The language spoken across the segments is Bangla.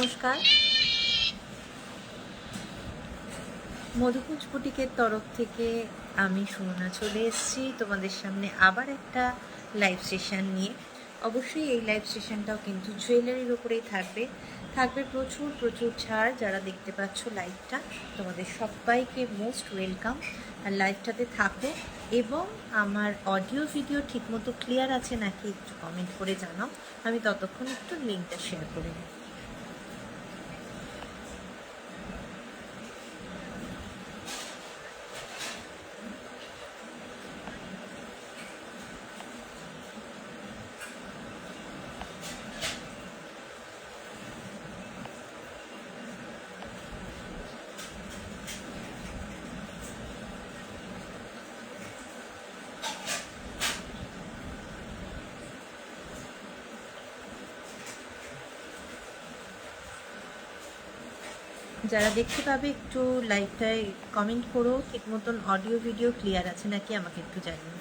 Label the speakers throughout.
Speaker 1: নমস্কার। মধুকুঞ্জ বুটিকের তরফ থেকে আমি সুমনা চলে এসেছি তোমাদের সামনে আবার একটা লাইভ সেশন নিয়ে। অবশ্যই এই লাইভ সেশনটাও কিন্তু জুয়েলারির ওপরেই থাকবে প্রচুর প্রচুর ছাড়। যারা দেখতে পাচ্ছ লাইভটা, তোমাদের সবাইকে মোস্ট ওয়েলকাম। আর লাইভটাতে থাকো এবং আমার অডিও ভিডিও ঠিকমতো ক্লিয়ার আছে নাকি একটু কমেন্ট করে জানাও। আমি ততক্ষণ একটু লিঙ্কটা শেয়ার করে নিই। যারা দেখতে পাবে একটু লাইভটায় কমেন্ট করো, ঠিক মতন অডিও ভিডিও ক্লিয়ার আছে নাকি আমাকে একটু জানিও।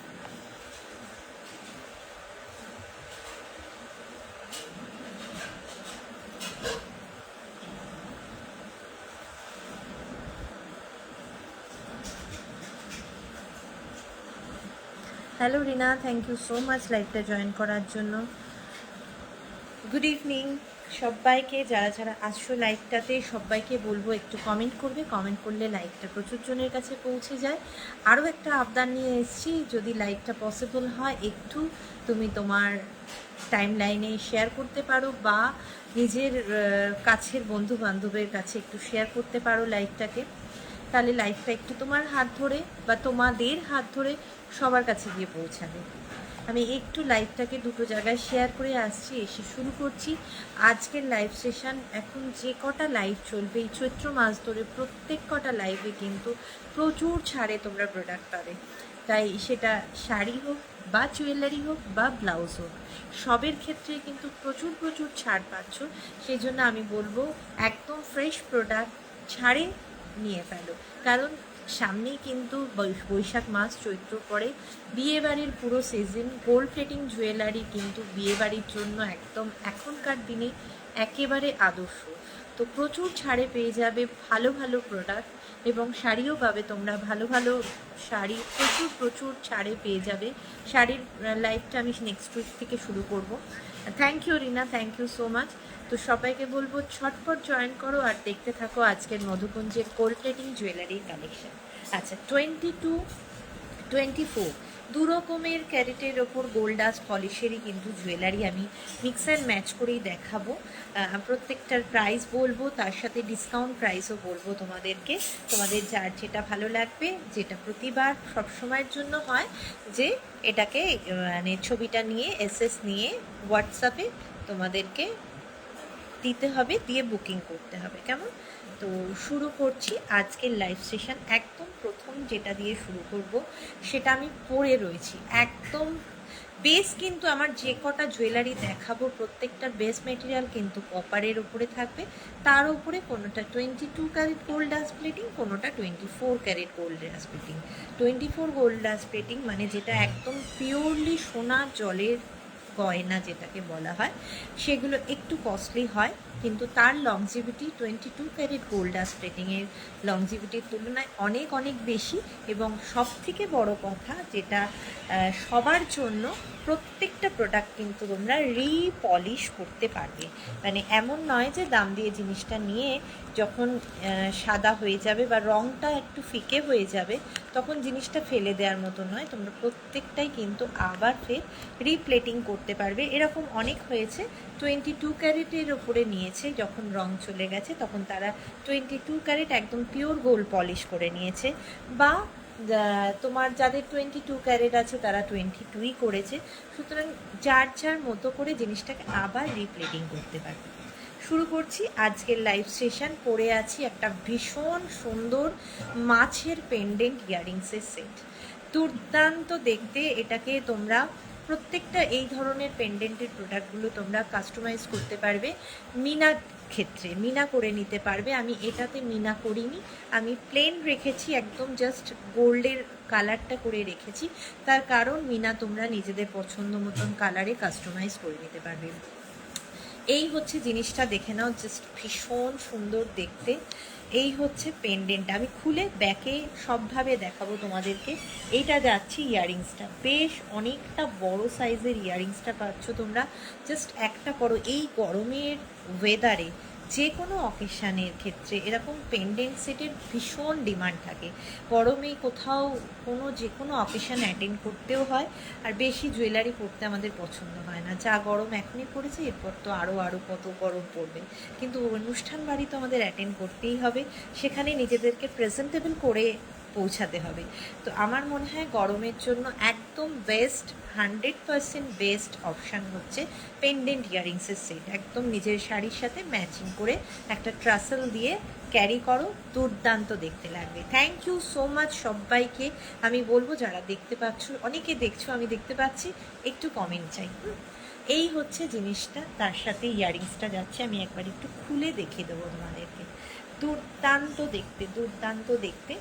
Speaker 1: Hello Rina, thank you so much লাইভটা জয়েন করার জন্য। গুড ইভিনিং সবাইকে, যারা যারা আসছো লাইভটাতে সবাইকে বলবো একটু কমেন্ট করবে। কমেন্ট করলে লাইভটা প্রচুর জনের কাছে পৌঁছে যায়। আরও একটা আবদার নিয়ে এসেছি, যদি লাইভটা পসিবল হয় একটু তুমি তোমার টাইম লাইনে শেয়ার করতে পারো বা নিজের কাছের বন্ধু বান্ধবের কাছে একটু শেয়ার করতে পারো লাইভটাকে, তাহলে লাইভটা একটু তোমার হাত ধরে বা তোমাদের হাত ধরে সবার কাছে গিয়ে পৌঁছাবে। আমি একটু লাইভটাকে দুটো জায়গায় শেয়ার করে আসছি, এসে শুরু করছি আজকের লাইভ সেশন। এখন যে কটা লাইভ চলবে এই চৈত্র মাস ধরে, প্রত্যেক কটা লাইভে কিন্তু প্রচুর ছাড়ে তোমরা প্রোডাক্ট পাবে। তাই সেটা শাড়ি হোক বা জুয়েলারি হোক বা ব্লাউজ হোক, সবের ক্ষেত্রে কিন্তু প্রচুর প্রচুর ছাড় পাচ্ছ। সেই জন্য আমি বলবো একদম ফ্রেশ প্রোডাক্ট ছাড়ে নিয়ে ফেলো। কারণ সামনেই কিন্তু বৈশাখ মাস, চৈত্র পরে বিয়েবাড়ির পুরো সিজন। গোল্ড প্লেটিং জুয়েলারি কিন্তু বিয়েবাড়ির জন্য একদম এখনকার দিনে একেবারে আদর্শ। তো প্রচুর ছাড়ে পেয়ে যাবে ভালো ভালো প্রোডাক্ট, এবং শাড়িও পাবে তোমরা ভালো ভালো শাড়ি প্রচুর প্রচুর ছাড়ে পেয়ে যাবে। শাড়ির লাইভটা আমি নেক্সট উইক থেকে শুরু করব। Thank you Rina, thank you so much. তো সবাইকে বলবো ছটপট জয়েন করো আর দেখতে থাকো আজকের মধুকুঞ্জের গোল্ড প্লেটিং জুয়েলারি কালেকশন। আচ্ছা, 22-24 দু রকমের ক্যারেটের ওপর গোল্ড ডাস্ট পলিশেরই কিন্তু জুয়েলারি আমি মিক্স অ্যান্ড ম্যাচ করেই দেখাবো। প্রত্যেকটার প্রাইস বলবো, তার সাথে ডিসকাউন্ট প্রাইসও বলবো তোমাদেরকে। তোমাদের যার যেটা ভালো লাগবে, যেটা প্রতিবার সবসময়ের জন্য হয় যে এটাকে মানে ছবিটা নিয়ে এসএস নিয়ে হোয়াটসঅ্যাপে তোমাদেরকে দিতে হবে, দিয়ে বুকিং করতে হবে, কেমন? তো শুরু করছি আজকের লাইভ সেশন। একদম প্রথম যেটা দিয়ে শুরু করব সেটা আমি পরে রয়েছি একদম বেস। কিন্তু আমার যে কটা জুয়েলারি দেখাবো প্রত্যেকটার বেস মেটেরিয়াল কিন্তু কপারের উপরে থাকবে। তার উপরে কোনোটা 22 ক্যারেট গোল্ড ডাস্ট প্লেটিং, কোনোটা 24 carat gold dust plating. 24 gold dust plating মানে যেটা একদম পিওরলি সোনা জলের গয়না যেটাকে বলা হয়, সেগুলো একটু কস্টলি হয়, কিন্তু তার লংজিভিটি 22 ক্যারেট গোল্ড ডাস্ট প্লেটিংয়ের লংজিভিটির তুলনায় অনেক অনেক বেশি। এবং সব থেকে বড় কথা যেটা সবার জন্য, প্রত্যেকটা প্রোডাক্ট কিন্তু তোমরা রিপলিশ করতে পারবে। মানে এমন নয় যে দাম দিয়ে জিনিসটা নিয়ে যখন সাদা হয়ে যাবে বা রঙটা একটু ফিকে হয়ে যাবে তখন জিনিসটা ফেলে দেওয়ার মতো নয়, তোমরা প্রত্যেকটাই কিন্তু আবার ফের রিপ্লেটিং করতে পারবে। এরকম অনেক হয়েছে 22 ক্যারেটের ওপরে নিয়েছে, যখন রং চলে গেছে তখন তারা 22 ক্যারেট একদম পিওর গোল্ড পলিশ করে নিয়েছে, বা তোমার যাদের 22 ক্যারেট আছে তারা 22ই করেছে। সুতরাং যার যার মতো করে জিনিসটাকে আবার রিপ্লেটিং করতে পারবে। শুরু করছি আজকের লাইভ সেশন। পরে আছি একটা ভীষণ সুন্দর মাছের পেন্ডেন্ট ইয়ারিংসের সেট, দুর্দান্ত দেখতে। এটাকে তোমরা প্রত্যেকটা এই ধরনের পেন্ডেন্টের প্রোডাক্টগুলো তোমরা কাস্টমাইজ করতে পারবে, মিনা ক্ষেত্রে মিনা করে নিতে পারবে। আমি এটাতে মিনা করিনি, আমি প্লেন রেখেছি, একদম জাস্ট গোল্ডের কালারটা করে রেখেছি। তার কারণ মিনা তোমরা নিজেদের পছন্দ মতন কালারে কাস্টমাইজ করে নিতে পারবে। এই হচ্ছে জিনিসটা, দেখে নাও, জাস্ট ভীষণ সুন্দর দেখতে। এই হচ্ছে পেন্ডেন্ট, আমি খুলে ব্যাকে সবভাবে দেখাবো তোমাদেরকে। এইটা যাচ্ছে ইয়াররিংসটা, বেশ অনেকটা বড় সাইজের ইয়াররিংসটা পাচ্ছ তোমরা। জাস্ট একটা পরো, এই গরমের ওয়েদারে যে কোনো অকেশানের ক্ষেত্রে এরকম পেন্ডেন্ট সেটের ভীষণ ডিমান্ড থাকে। গরমে কোথাও যে কোনো অকেশান অ্যাটেন্ড করতেও হয়, আর বেশি জুয়েলারি পরতে আমাদের পছন্দ হয় না। যা গরম এখনই পড়েছে, এরপর তো আরও কত গরম পড়বে, কিন্তু অনুষ্ঠান বাড়ি তো আমাদের অ্যাটেন্ড করতেই হবে, সেখানে নিজেদেরকে প্রেজেন্টেবল করে পৌঁছাতে হবে। তো আমার মনে হয় গরমের জন্য একদম বেস্ট, 100% বেস্ট অপশান হচ্ছে পেন্ডেন্ট ইয়ারিংসের সেট। একদম নিজের শাড়ির সাথে ম্যাচিং করে একটা ট্রাসেল দিয়ে ক্যারি করো, দুর্দান্ত দেখতে লাগবে। থ্যাংক ইউ সো মাচ সবাইকে। আমি বলবো যারা দেখতে পাচ্ছ, অনেকে দেখছো আমি দেখতে পাচ্ছি, একটু কমেন্ট চাই। এই হচ্ছে জিনিসটা, তার সাথে ইয়ারিংসটা যাচ্ছে। আমি একবার একটু খুলে দেখিয়ে দেবো তোমাদেরকে। দুর্দান্ত দেখতে, দুর্দান্ত দেখতে।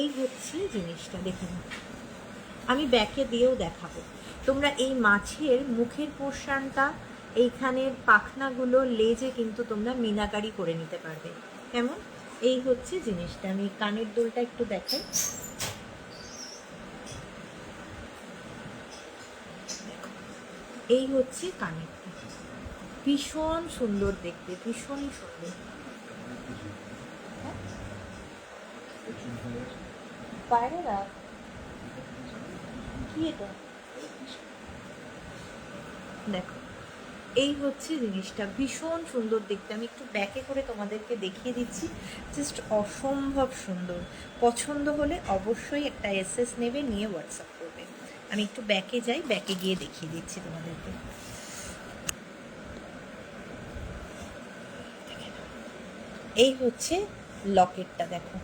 Speaker 1: এই হচ্ছে জিনিসটা, দেখে নাও। আমি ব্যাকে দিয়েও দেখাবো। তোমরা এই মাছের মুখের পোর্শনটা, এইখানের পাখনাগুলো, লেজে কিন্তু তোমরা মিনাকারি করে নিতে পারবে। কেমন? এই হচ্ছে জিনিসটা। আমি কানের দুলটা একটু দেখাই। এই হচ্ছে কানেরটা, ভীষণ সুন্দর দেখতে, ভীষণই সুন্দর। বাইরে রাখ, কি এটা? দেখো, এই হচ্ছে জিনিসটা, ভীষণ সুন্দর দেখতে। আমি একটু ব্যাকে করে তোমাদেরকে দেখিয়ে দিচ্ছি, জাস্ট অসম্ভব সুন্দর। পছন্দ হলে অবশ্যই একটা এসএস নেবে, নিয়ে হোয়াটসঅ্যাপ করবে। আমি একটু ব্যাকে যাই, ব্যাকে গিয়ে দেখিয়ে দিচ্ছি তোমাদেরকে। এই হচ্ছে লকেটটা, দেখো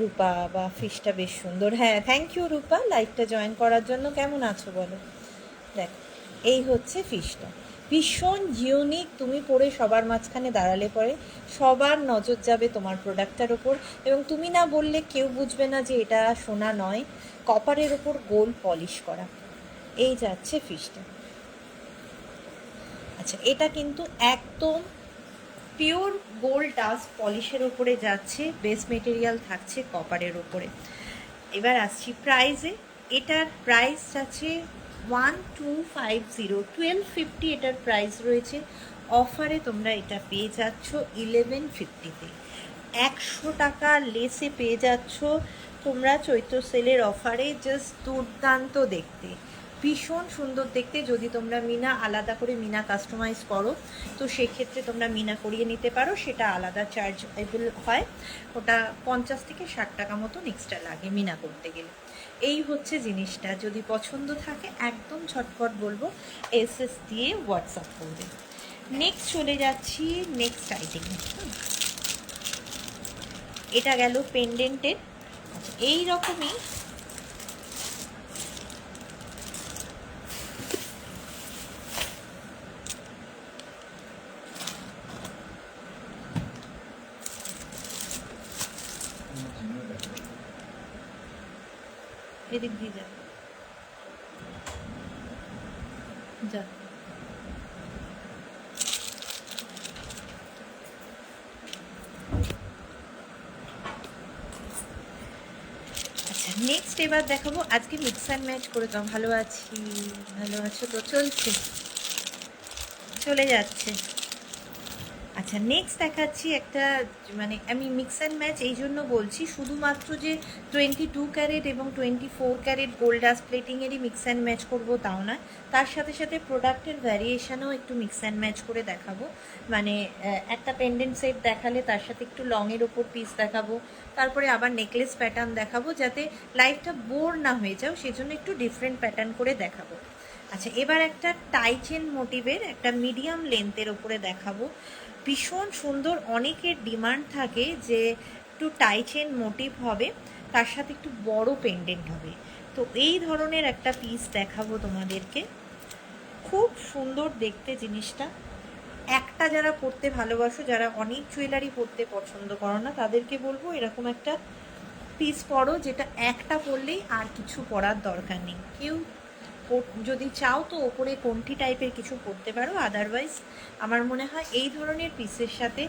Speaker 1: রূপা, বা ফিশটা বেশ সুন্দর। হ্যাঁ, থ্যাংক ইউ রূপা লাইভটা জয়েন করার জন্য। কেমন আছো বলো? দেখো, এই হচ্ছে ফিশটা, ভীষণ ইউনিক। তুমি পরে সবার মাঝখানে দাঁড়ালে পরে সবার নজর যাবে তোমার প্রোডাক্টটার ওপর, এবং তুমি না বললে কেউ বুঝবে না যে এটা সোনা নয়, কপারের ওপর গোল্ড পলিশ করা। এই যাচ্ছে ফিশটা। আচ্ছা, এটা কিন্তু একদম পিওর গোল্ড ডাস্ট পলিশের ওপরে যাচ্ছে, বেস মেটেরিয়াল থাকছে কপারের ওপরে। এবার আসছি প্রাইসে। এটার প্রাইস আছে 1250, 1250 এটার প্রাইস রয়েছে। অফারে তোমরা এটা পেয়ে যাচ্ছ 1150-তে, 100 টাকা লেসে পেয়ে যাচ্ছ তোমরা চৈত্র সেলের অফারে। জাস্ট দুর্দান্ত দেখতে, ভীষণ সুন্দর দেখতে। যদি তোমরা মিনা আলাদা করে মিনা কাস্টমাইজ করো, তো সেক্ষেত্রে তোমরা মিনা করিয়ে নিতে পারো, সেটা আলাদা চার্জেবল হয়। ওটা 50 থেকে 60 টাকা মতন এক্সট্রা লাগে মিনা করতে গেলে। এই হচ্ছে জিনিসটা, যদি পছন্দ থাকে একদম ঝটপট বলবো এসএস দিয়ে হোয়াটসঅ্যাপ করবে। নেক্সট চলে যাচ্ছি নেক্সট আইটেমে। এটা গেল পেন্ডেন্টের। আচ্ছা, এই রকমই এদিক দিয়ে যা যা। আচ্ছা, নেক্সট এবার দেখাবো। আজকে মিক্স অ্যান্ড ম্যাচ করে তো ভালো আছি, ভালো আছো তো? চলছে, চলে যাচ্ছে। আচ্ছা, নেক্সট দেখাচ্ছি একটা, মানে আমি মিক্স অ্যান্ড ম্যাচ এই জন্য বলছি, শুধুমাত্র যে 22 ক্যারেট এবং 24 ক্যারেট গোল্ড ডাস্ট প্লেটিংয়েরই মিক্স অ্যান্ড ম্যাচ করবো তাও নয়, তার সাথে সাথে প্রোডাক্টের ভ্যারিয়েশনও একটু মিক্স অ্যান্ড ম্যাচ করে দেখাবো। মানে একটা পেন্ডেন্ট সেট দেখালে তার সাথে একটু লংয়ের ওপর পিস দেখাবো, তারপরে আবার নেকলেস প্যাটার্ন দেখাবো, যাতে লাইফটা বোর না হয়ে যাও, সেজন্য একটু ডিফারেন্ট প্যাটার্ন করে দেখাবো। আচ্ছা, এবার একটা টাইচেন মোটিভের একটা মিডিয়াম লেন্থের ওপরে দেখাবো, ভীষণ সুন্দর। অনেকের ডিমান্ড থাকে যে একটু টাইচেন মোটিভ হবে, তার সাথে একটু বড় পেন্ডেন্ট হবে। তো এই ধরনের একটা পিস দেখাবো তোমাদেরকে, খুব সুন্দর দেখতে জিনিসটা। একটা যারা পরতে ভালোবাসো, যারা অনেক জুয়েলারি পরতে পছন্দ করো না, তাদেরকে বলবো এরকম একটা পিস পরো, যেটা একটা পরলেই আর কিছু পরার দরকার নেই। কেউ যদি চাও তো ওপরে কোন্টি টাইপের কিছু পরতে পারো, আদারওয়াইজ আমার মনে হয় এই ধরনের পিসের সাথে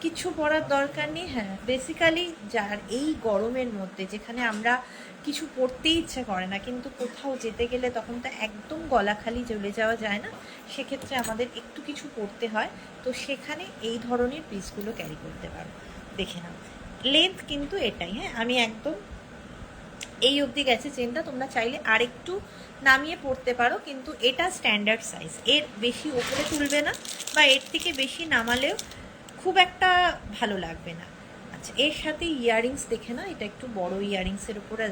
Speaker 1: কিছু পরার দরকার নেই। হ্যাঁ, বেসিক্যালি যার এই গরমের মধ্যে যেখানে আমরা কিছু পরতেই ইচ্ছা করে না, কিন্তু কোথাও যেতে গেলে তখন তো একদম গলা খালি চলে যাওয়া যায় না, সেক্ষেত্রে আমাদের একটু কিছু পরতে হয়, তো সেখানে এই ধরনের পিসগুলো ক্যারি করতে পারো। দেখে নাও লেন্থ কিন্তু এটাই, হ্যাঁ আমি একদম এই অবধি গেছে চেনটা, তোমরা চাইলে আরেকটু নামিয়ে পড়তে পারো, কিন্তু এটা স্ট্যান্ডার্ড সাইজ, এর বেশি ওপরে তুলবে না বা এর থেকে বেশি নামালেও খুব একটা ভালো লাগবে না। আচ্ছা, এর সাথে ইয়াররিংস দেখে না, এটা একটু বড় ইয়াররিংসের উপরে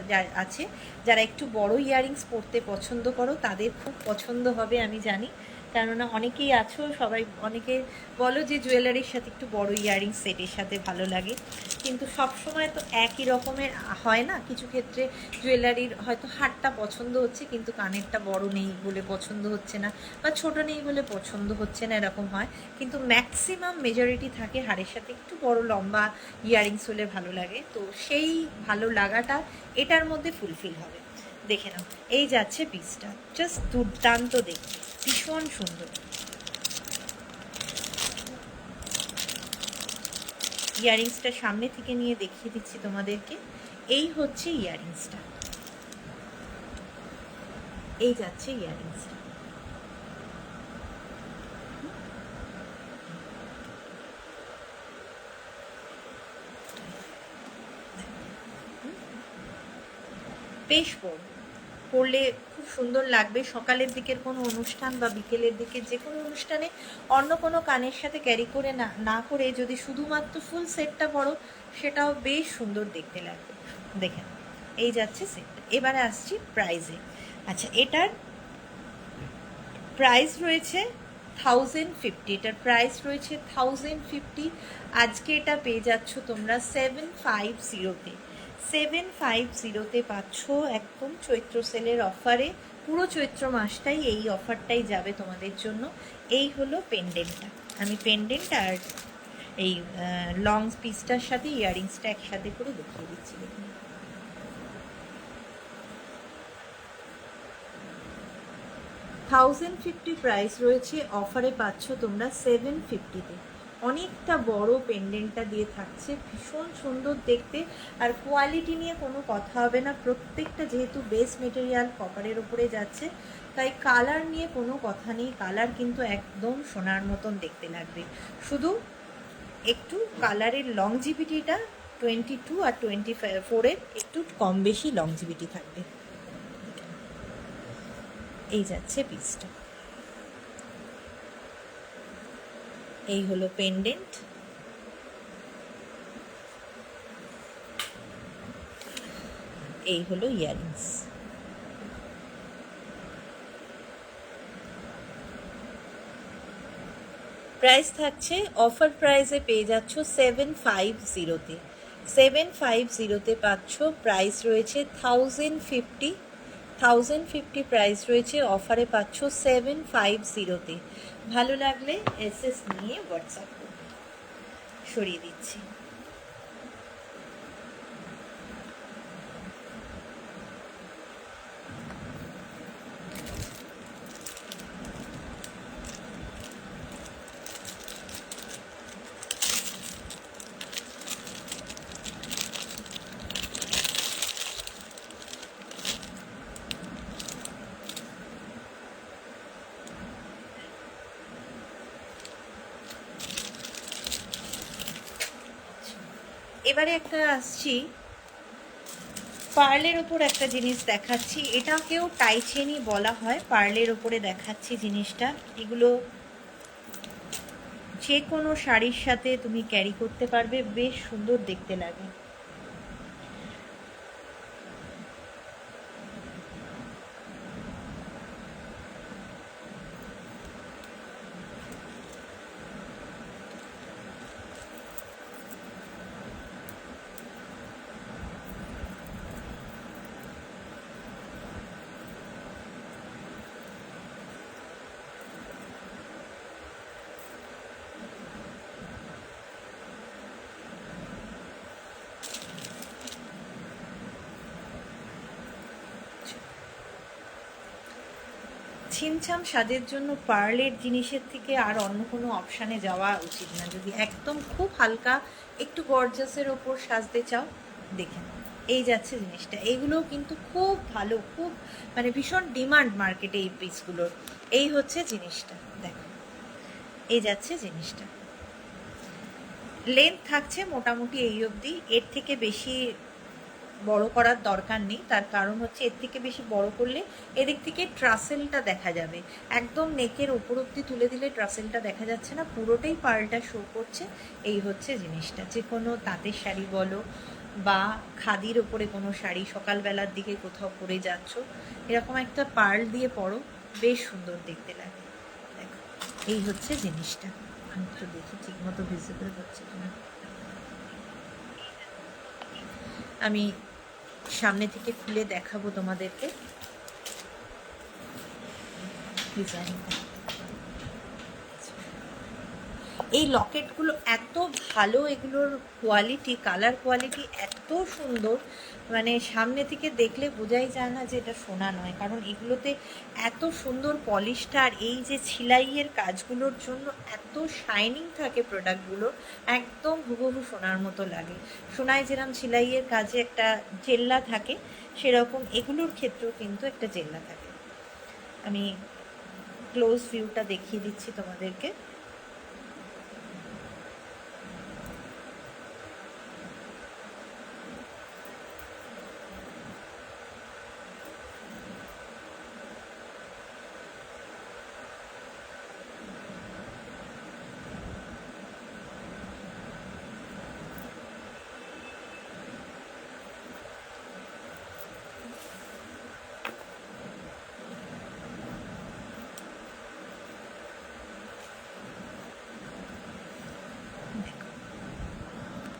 Speaker 1: আছে, যারা একটু বড় ইয়াররিংস পরতে পছন্দ করো তাদের খুব পছন্দ হবে আমি জানি, কেননা অনেকেই আছো, সবাই অনেকে বলো যে জুয়েলারির সাথে একটু বড় ইয়াররিংস সেটের সাথে ভালো লাগে, কিন্তু সব সময় তো একই রকমের হয় না, কিছু ক্ষেত্রে জুয়েলারির হয়তো হারটা পছন্দ হচ্ছে কিন্তু কানেরটা বড় নেই বলে পছন্দ হচ্ছে না, বা ছোট নেই বলে পছন্দ হচ্ছে না, এরকম হয়, কিন্তু ম্যাক্সিমাম মেজরিটি থাকে হারের সাথে একটু বড় লম্বা ইয়াররিংস হলে ভালো লাগে, তো সেই ভালো লাগাটা এটার মধ্যে ফুলফিল হবে। দেখে নাও এই যাচ্ছে পিসটা, জাস্ট দুর্দান্ত দেখতে, ভীষণ সুন্দর। ইয়াররিংসটা সামনে থেকে নিয়ে দেখিয়ে দিচ্ছি তোমাদেরকে, এই হচ্ছে ইয়াররিংসটা, এই যাচ্ছে ইয়াররিংসটা। বেশ বড়, পরলে খুব সুন্দর লাগবে, সকালের দিকের কোনো অনুষ্ঠান বা বিকেলের দিকে যে কোনো অনুষ্ঠানে অন্য কোনো কানের সাথে ক্যারি করে না করে যদি শুধুমাত্র ফুল সেটটা পরো সেটাও বেশ সুন্দর দেখতে লাগবে। দেখেন এই যাচ্ছে সেট। এবারে আসছি প্রাইজে। আচ্ছা, এটার প্রাইস রয়েছে 1050, এটার প্রাইস রয়েছে 1050। আজকে এটা পেয়ে যাচ্ছ তোমরা 750-তে, 750-তে পাচ্ছ একদম চৈত্র সেলের অফারে, পুরো চৈত্র মাসটাই এই অফারটাই যাবে তোমাদের জন্য। এই হলো পেন্ডেন্টটা, আমি পেন্ডেন্ট আর এই লং পিসটার সাথে ইয়াররিংসটা একসাথে করে দেখিয়ে দিচ্ছি। দেখুন 1050 প্রাইস রয়েছে, অফারে পাচ্ছ তোমরা 750-তে। অনেকটা বড় পেন্ডেন্টটা দিয়ে থাকছে, ভীষণ সুন্দর দেখতে, আর কোয়ালিটি নিয়ে কোনো কথা হবে না, প্রত্যেকটা যেহেতু বেস মেটেরিয়াল কপারের ওপরে যাচ্ছে তাই কালার নিয়ে কোনো কথা নেই, কালার কিন্তু একদম সোনার মতন দেখতে লাগবে, শুধু একটু কালারের লংজিভিটিটা 22 আর 24-এর একটু কম বেশি লংজিভিটি থাকবে। এই যাচ্ছে পিসটা, এই হলো পেন্ডেন্ট, এই হলো ইয়াররিংস। প্রাইস থাকছে, অফার প্রাইসে পেয়ে যাচ্ছ 750-তে, 750-তে পাচ্ছ, প্রাইস রয়েছে 1050, 1050 প্রাইস রয়েছে, অফারে পাচ্ছ 750-তে। ভালো লাগলে এসএস নিয়ে হোয়াটসঅ্যাপ করবে। সরিয়ে দিচ্ছি। এবারে একটা আসছি পার্লের ওপর একটা জিনিস দেখাচ্ছি, এটাকেও টাই চেনই বলা হয়, পার্লের ওপরে দেখাচ্ছি জিনিসটা। এগুলো যে কোনো শাড়ির সাথে তুমি ক্যারি করতে পারবে, বেশ সুন্দর দেখতে লাগে। ছিমছাম সাজের জন্য পার্লের জিনিসের থেকে আর অন্য কোনো অপশানে যাওয়া উচিত না। যদি একদম খুব হালকা একটু গর্জাসের ওপর সাজতে চাও, দেখে নাও এই যাচ্ছে জিনিসটা। এইগুলোও কিন্তু খুব ভালো, খুব মানে ভীষণ ডিমান্ড মার্কেটে এই পিসগুলোর। এই হচ্ছে জিনিসটা, দেখো এই যাচ্ছে জিনিসটা। লেন্থ থাকছে মোটামুটি এই অবধি, এর থেকে বেশি বড় করার দরকার নেই। তার কারণ হচ্ছে এর থেকে বেশি বড় করলে এদিক থেকে ট্রাসেলটা দেখা যাবে। একদম নেকের ওপর অব্দি তুলে দিলে ট্রাসেলটা দেখা যাচ্ছে না, পুরোটাই পার্লটা শো করছে। এই হচ্ছে জিনিসটা। যে কোনো তাঁতের শাড়ি বলো বা খাদির ওপরে কোনো শাড়ি সকালবেলার দিকে কোথাও পরে যাচ্ছ, এরকম একটা পার্ল দিয়ে পরো, বেশ সুন্দর দেখতে লাগে। দেখো এই হচ্ছে জিনিসটা। আমি একটু দেখি ঠিক মতো ভিজিবল হচ্ছে কিনা। আমি সামনে থেকে খুলে দেখাবো তোমাদেরকে ডিজাইনটা। এই লকেটগুলো এত ভালো, এগুলোর কোয়ালিটি, কালার কোয়ালিটি এত সুন্দর, মানে সামনে থেকে দেখলে বোঝাই যায় না যে এটা সোনা নয়। কারণ এগুলোতে এত সুন্দর পলিশটা, আর এই যে ছিলাইয়ের কাজগুলোর জন্য এত শাইনিং থাকে প্রোডাক্টগুলো, একদম হুবহু সোনার মতো লাগে। সোনায় যেরকম ছিলাইয়ের কাজে একটা জেল্লা থাকে, সেরকম এগুলোর ক্ষেত্রেও কিন্তু একটা জেল্লা থাকে। আমি ক্লোজ ভিউটা দেখিয়ে দিচ্ছি তোমাদেরকে।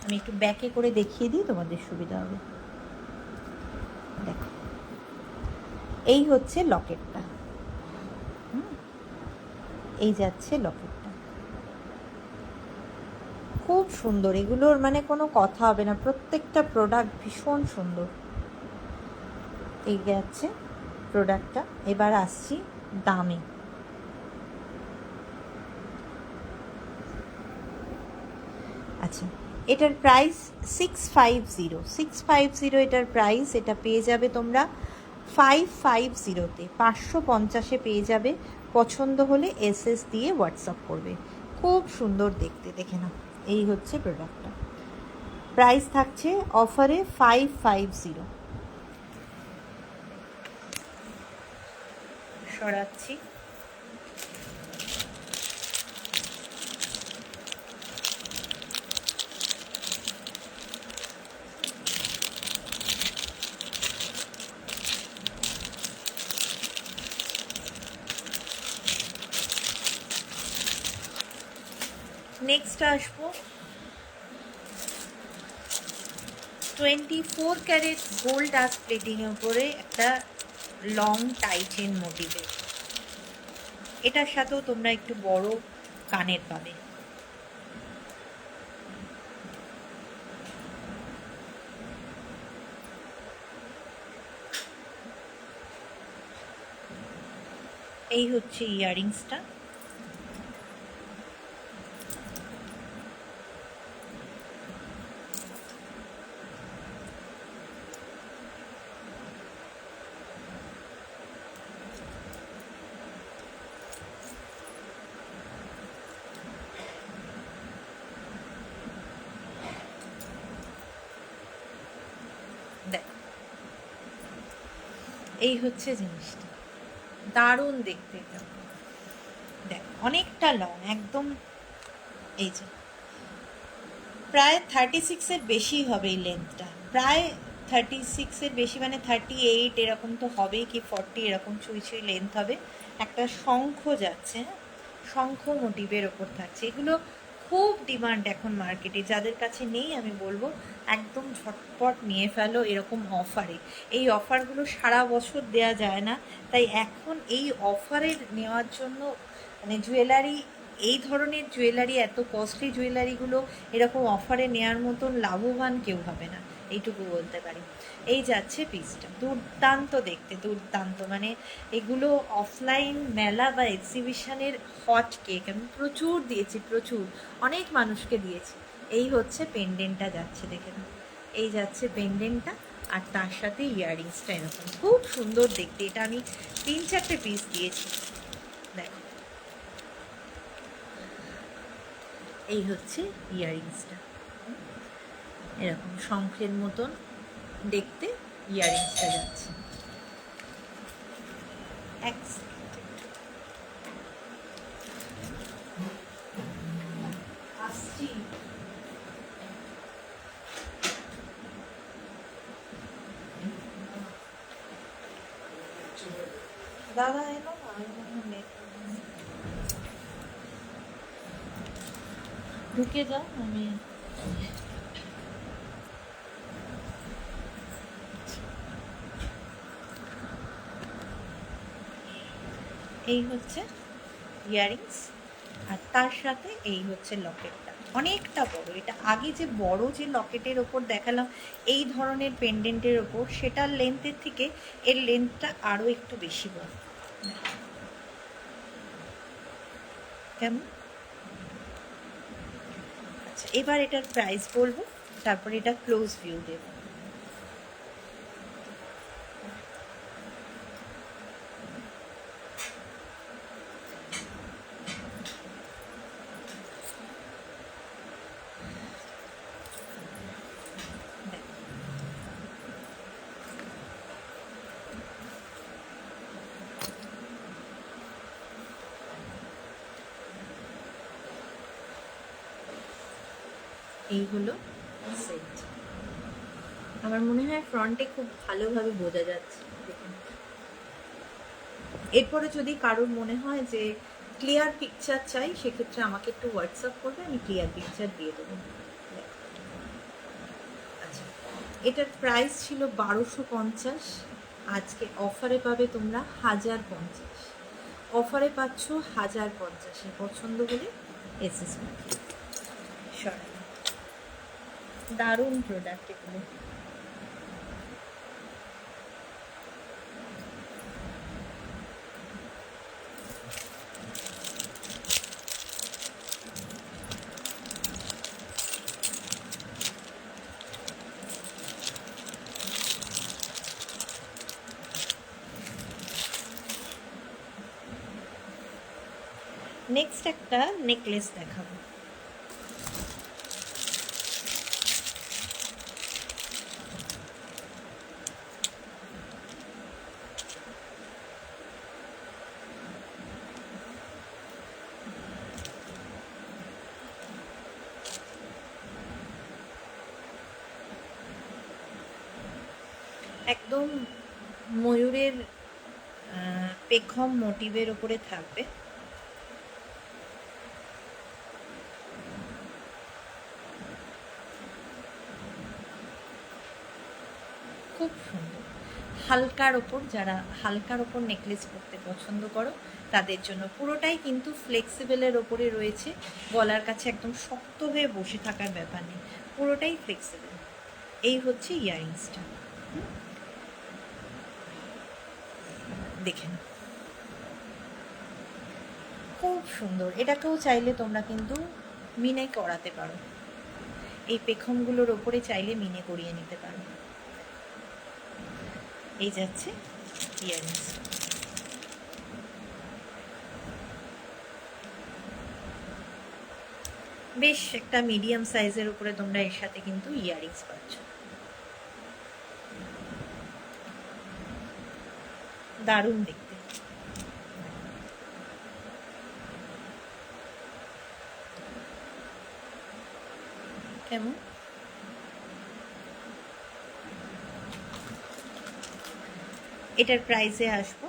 Speaker 1: আমি একটু ব্যাকে করে দেখিয়ে দিই, তোমাদের সুবিধা হবে। দেখো এই হচ্ছে লকেটটা, এই যাচ্ছে লকেটটা, খুব সুন্দর। এগুলোর মানে কোনো কথা হবে না, প্রত্যেকটা প্রোডাক্ট ভীষণ সুন্দর। এই যাচ্ছে প্রোডাক্টটা। এবার আসছি দামে। আচ্ছা, এটার প্রাইস 650 এটার প্রাইস। এটা পেয়ে যাবে তোমরা 550-তে, 550-এ পেয়ে যাবে। পছন্দ হলে এসএস দিয়ে হোয়াটসঅ্যাপ করবে। খুব সুন্দর দেখতে, দেখে নাও। এই হচ্ছে প্রোডাক্টটা। প্রাইস থাকছে অফারে 550। সরাচ্ছি। নেক্সট আসবো 24 ক্যারেট গোল্ড ডাস্ট প্লেটিংয়ের উপরে একটা লং টাইটেন মোটিভের। এটার সাথেও তোমরা একটু বড় কানের পাবে। এই হচ্ছে ইয়াররিংসটা। দেখো এই হচ্ছে জিনিসটা, দারুণ দেখতে। এটা দেখ অনেকটা লং একদম। এই যে প্রায় 36-এর বেশি হবে এই লেন্থটা, প্রায় 36-এর বেশি, মানে 38 এরকম তো হবেই, কি 40 এরকম ছুঁই ছুঁই লেন্থ হবে। একটা শঙ্খ যাচ্ছে, শঙ্খ মোটিভের ওপর থাকছে। এগুলো খুব ডিমান্ড এখন মার্কেটে। যাদের কাছে নেই আমি বলবো একদম ঝটপট নিয়ে ফেলো এরকম অফারে। এই অফারগুলো সারা বছর দেয়া যায় না, তাই এখন এই অফারে নেওয়ার জন্য মানে জুয়েলারি, এই ধরনের জুয়েলারি, এত কস্টলি জুয়েলারিগুলো এরকম অফারে নেওয়ার মতন লাভবান কেউ হবে না। এইটুকু বলতে পারি। এই যাচ্ছে পিসটা, দুর্দান্ত দেখতে, দুর্দান্ত। মানে এগুলো অফলাইন মেলা বা এক্সিবিশনের হট কেক, আমি প্রচুর দিয়েছি, প্রচুর, অনেক মানুষকে দিয়েছি। এই হচ্ছে পেন্ডেন্টটা যাচ্ছে, দেখে নাও। এই যাচ্ছে পেন্ডেন্টটা, আর তার সাথে ইয়াররিংসটা এরকম খুব সুন্দর দেখতে। এটা আমি 3-4টে পিস দিয়েছি, দেখো। এই হচ্ছে ইয়াররিংসটা, এরকম শঙ্খের মতন দেখতে ইয়াররিংসটা যাচ্ছে। এক আসছি, দাদা এলো না, ঢুকে যাও, আমি এই হচ্ছে ইয়াররিংস, আর তার সাথে এই হচ্ছে লকেটটা, অনেকটা বড়। এটা আগে যে বড় যে লকেটের ওপর দেখালাম এই ধরনের পেন্ডেন্টের ওপর, সেটার লেন্থের থেকে এর লেন্থটা আরও একটু বেশি বড়। কেমন? আচ্ছা, এবার এটার প্রাইস বলবো, তারপরে এটা ক্লোজ ভিউ দেবো। এই হলো সেট। আমার মনে হয় ফ্রন্টে খুব ভালোভাবে বোঝা যাচ্ছে, দেখুন। এরপরে যদি কারোর মনে হয় যে ক্লিয়ার পিকচার চাই, সেক্ষেত্রে আমাকে একটু হোয়াটসঅ্যাপ করবে, আমি ক্লিয়ার পিকচার দিয়ে দেবো। আচ্ছা, এটার প্রাইস ছিল 1250, আজকে অফারে পাবে তোমরা 1050। অফারে পাচ্ছ 1050, পছন্দ হলে এসএসবি। দারুণ প্রোডাক্ট এগুলো। নেক্সট একটা নেকলেস দেখাবো। একদম ময়ূরের পেখম মোটিভের ওপরে থাকবে। খুব সুন্দর, হালকার ওপর, যারা হালকার ওপর নেকলেস করতে পছন্দ করো তাদের জন্য। পুরোটাই কিন্তু ফ্লেক্সিবলের ওপরে রয়েছে, গলার কাছে একদম শক্ত হয়ে বসে থাকার ব্যাপার নেই, পুরোটাই ফ্লেক্সিবল। এই হচ্ছে ইয়াররিংসটা, দেখেন খুব সুন্দর। এটাকেও চাইলে তোমরা কিন্তু মিনে করাতে পারো, এই পেখমগুলোর ওপরে চাইলে মিনে করিয়ে নিতে পারো। এই যাচ্ছে ইয়াররিংস। বেশ একটা মিডিয়াম সাইজের উপরে তোমরা এর সাথে কিন্তু ইয়াররিংস পাচ্ছ, দারুণ দেখতে। কেমন? এটার প্রাইসে আসবো,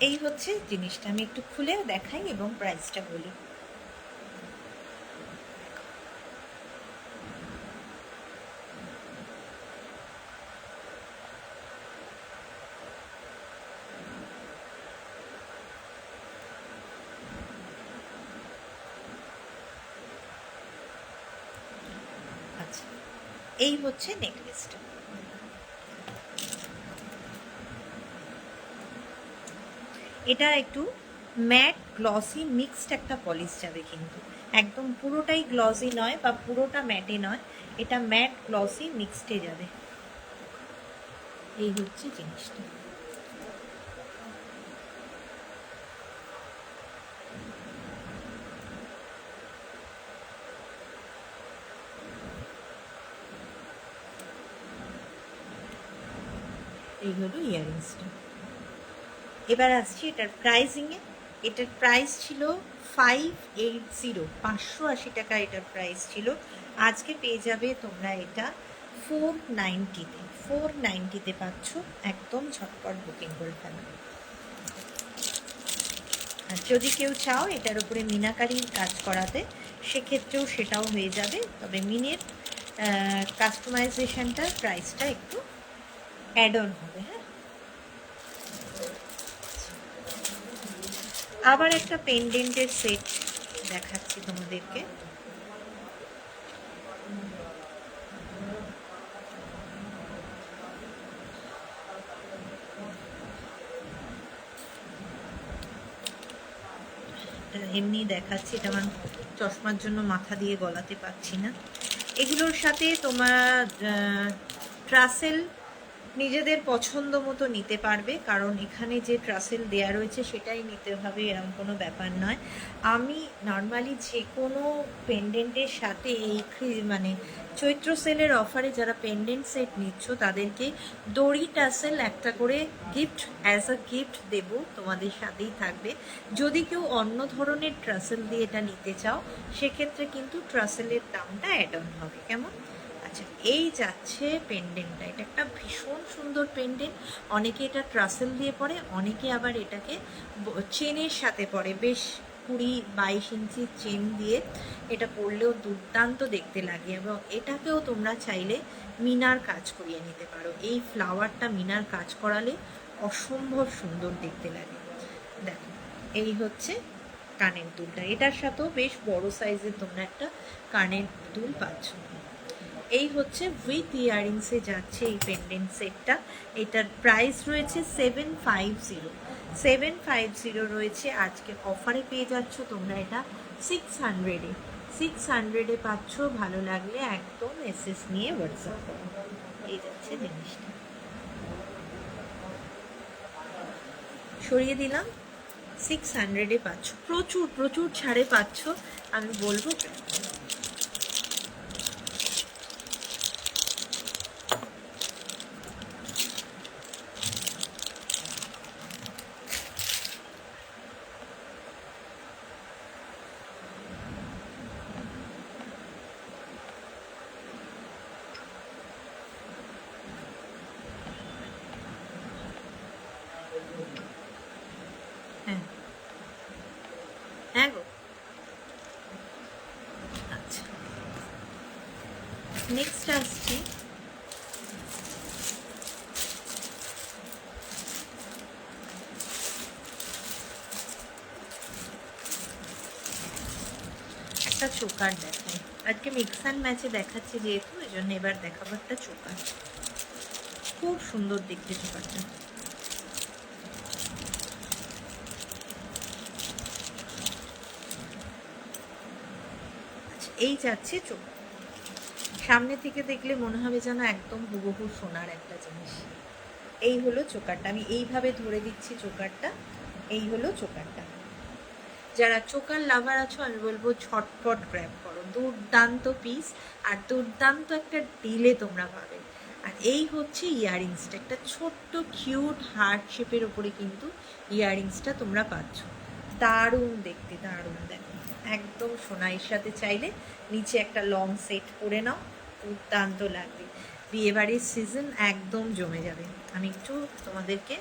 Speaker 1: এই হচ্ছে জিনিসটা, আমি একটু খুলে দেখাই এবং প্রাইসটা বলি। আচ্ছা, এই হচ্ছে নেকলেসটা। এটা একটু ম্যাট গ্লসি মিক্সড একটা পলিশ যাবে, কিন্তু একদম পুরোটাই গ্লসি নয় বা পুরোটা ম্যাটে নয়, এটা ম্যাট গ্লসি মিক্সডে যাবে। এই হচ্ছে জিনিসটা। এই হলো ইয়াররিংসটা। এবার আসছি এটার প্রাইসিংয়ে। এটার প্রাইস ছিল 580, 580 টাকা এটার প্রাইস ছিল। আজকে পেয়ে যাবে তোমরা এটা 490-তে। 490-তে পাচ্ছ, একদম ঝটপট বুকিং করে ফেলো। আর যদি কেউ চাও এটার উপরে মিনাকারির কাজ করাতে, সেক্ষেত্রেও সেটাও হয়ে যাবে, তবে মিনের কাস্টমাইজেশনটার প্রাইসটা একটু অ্যাড অন হবে। হ্যাঁ, আবার একটা পেন্ডেন্টের সেট দেখাচ্ছি তোমাদেরকে। এমনি দেখাচ্ছি, এটা আমার চশমার জন্য মাথা দিয়ে গলাতে পারছি না। এগুলোর সাথে তোমার ট্রাসেল নিজেদের পছন্দ মতো নিতে পারবে, কারণ এখানে যে ট্রাসেল দেয়া রয়েছে সেটাই নিতে হবে এরকম কোনো ব্যাপার নয়। আমি নর্মালি যে কোনো পেন্ডেন্টের সাথে এই মানে চৈত্র সেলের অফারে যারা পেন্ডেন্ট সেট নিচ্ছ তাদেরকে দড়ি টাসেল একটা করে গিফট, অ্যাজ আ গিফট দেব, তোমাদের সাথেই থাকবে। যদি কেউ অন্য ধরনের ট্রাসেল দিয়ে এটা নিতে চাও, সেক্ষেত্রে কিন্তু ট্রাসেলের দামটা অ্যাড অন হবে। কেমন? আচ্ছা, এই যাচ্ছে পেন্ডেন্টটা। এটা একটা ভীষণ সুন্দর পেন্ডেন্ট। অনেকে এটা ট্রাসেল দিয়ে পরে, অনেকে আবার এটাকে চেনের সাথে পরে। বেশ 20-22 ইঞ্চি চেন দিয়ে এটা পরলেও দুর্দান্ত দেখতে লাগে, এবং এটাকেও তোমরা চাইলে মিনার কাজ করিয়ে নিতে পারো। এই ফ্লাওয়ারটা মিনার কাজ করালে অসম্ভব সুন্দর দেখতে লাগে। দেখো, এই হচ্ছে কানের দুলটা। এটার সাথেও বেশ বড় সাইজের তোমরা একটা কানের দুল পাচ্ছ। এই হচ্ছে উইথ ইয়াররিংসে যাচ্ছে এই পেন্ডেন্ট সেটটা। এটার প্রাইস রয়েছে 750। 750 রয়েছে। আজকে অফারে পেয়ে যাচ্ছ তোমরা এটা 600-এ। 600-এ পাচ্ছ। ভালো লাগলে একদম এসএস নিয়ে হোয়াটসঅ্যাপ করো। এই যাচ্ছে জিনিসটা, সরিয়ে দিলাম। 600-এ পাচ্ছ, প্রচুর প্রচুর ছাড়ে পাচ্ছ, আমি বলবো। হ্যাঁ হ্যাঁ গো। আচ্ছা, নেক্সট আসছি একটা চোকার দেখাই। আজকে মিক্স অ্যান্ড ম্যাচে দেখাচ্ছি যেহেতু, এই জন্য এবার দেখাবো একটা চোকার। খুব সুন্দর দেখতে চোকারটা। আচ্ছা, এই যাচ্ছে চোকার। সামনে থেকে দেখলে মনে হবে যেন একদম হুবহু সোনার একটা জিনিস। এই হলো চোকারটা, আমি এইভাবে ধরে দিচ্ছি চোকারটা। এই হলো চোকারটা। যারা চোকার লাভার আছো আমি বলবো ঝটপট গ্র্যাব করো। দুর্দান্ত পিস, আর দুর্দান্ত একটা ডিলে তোমরা পাবে। আর এই হচ্ছে ইয়াররিংসটা, একটা ছোট্ট কিউট হার্ট শেপের ওপরে কিন্তু ইয়াররিংসটা তোমরা পাচ্ছ। দারুণ দেখতে, দারুণ। দেখো, একদম সোনাইয়ের সাথে চাইলে নিচে একটা লং সেট পরে নাও, দুর্দান্ত লাগবে। বিয়েবাড়ির সিজন একদম জমে যাবে। আমি একটু তোমাদেরকে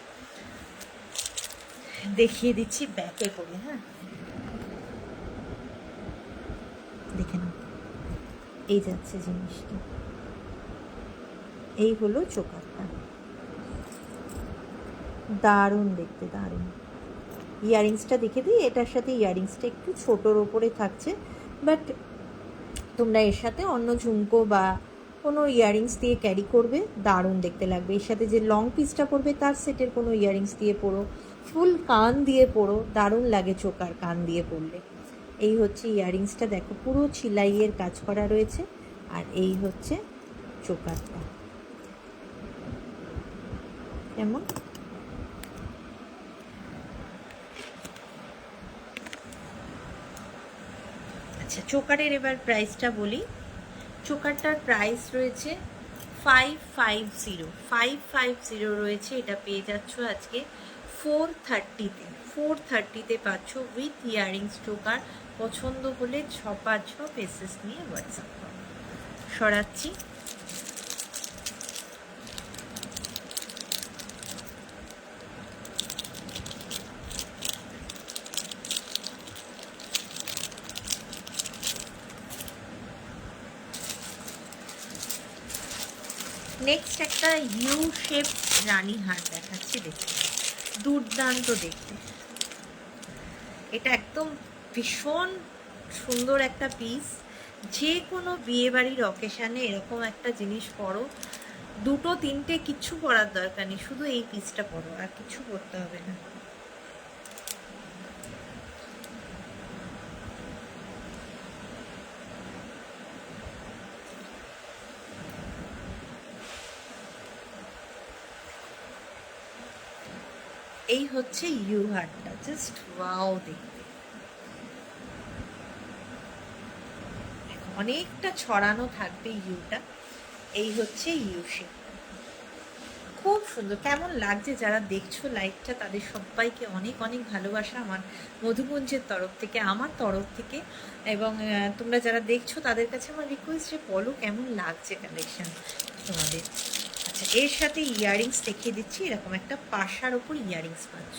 Speaker 1: দেখিয়ে দিচ্ছি ব্যাকে করে। হ্যাঁ, দেখে নাও, এই যাচ্ছে জিনিসটা, এই হলো চোকারটা। দারুণ দেখতে, দারুণ। ইয়ারিংসটা দেখে দিই, এটার সাথে ইয়ারিংসটা একটু ছোটোর ওপরে থাকছে, বাট তোমরা এর সাথে অন্য ঝুমকো বা কোনো ইয়ারিংস দিয়ে ক্যারি করবে, দারুণ দেখতে লাগবে। এর সাথে যে লং পিসটা পরবে তার সেটের কোনো ইয়ারিংস দিয়ে পরো, ফুল কান দিয়ে পরো, দারুণ লাগে চোকার কান দিয়ে পরলে। এই হচ্ছে ইয়ারিংসটা, দেখো পুরো ছিলাইয়ের কাজ করা রয়েছে, আর এই হচ্ছে চোকারটা। কেমন? আচ্ছা, চোকারের এবার প্রাইসটা বলি। চোকারটার প্রাইস রয়েছে 550 রয়েছে। এটা পেয়ে যাচ্ছ আজকে 430-তে। 430-তে পাচ্ছ উইথ ইয়ারিংস চোকার। পছন্দ হলে ছপা ছপ এসএস নিয়ে হোয়াটসঅ্যাপ করো। সরাচ্ছি। নেক্সট একটা ইউ শেপ রানী হার দেখাচ্ছি, দেখতে দুর্দান্ত দেখতে। এটা একদম ভীষণ সুন্দর একটা পিস। যে কোনো বিয়েবাড়ির অকেশানে এরকম একটা জিনিস পরো, দুটো তিনটে কিচ্ছু পরার দরকার নেই, শুধু এই পিসটা পরো, আর কিছু পরতে হবে না। এই হচ্ছে ইউ হারটা, জাস্ট ওয়াও দেখতে। অনেকটা ছড়ানো থাকবে ইউটা। এই হচ্ছে ইউ শেপ, খুব সুন্দর। কেমন লাগছে যারা দেখছো লাইভটা, তাদের সবাইকে অনেক অনেক ভালোবাসা আমার মধুকুঞ্জের তরফ থেকে, আমার তরফ থেকে। এবং তোমরা যারা দেখছো তাদের কাছে আমার রিকোয়েস্ট যে বলো কেমন লাগছে কালেকশন তোমাদের। আচ্ছা, এর সাথে ইয়ারিংস দেখিয়ে দিচ্ছি, এরকম একটা পাশার ওপর ইয়ারিংস পাচ্ছ।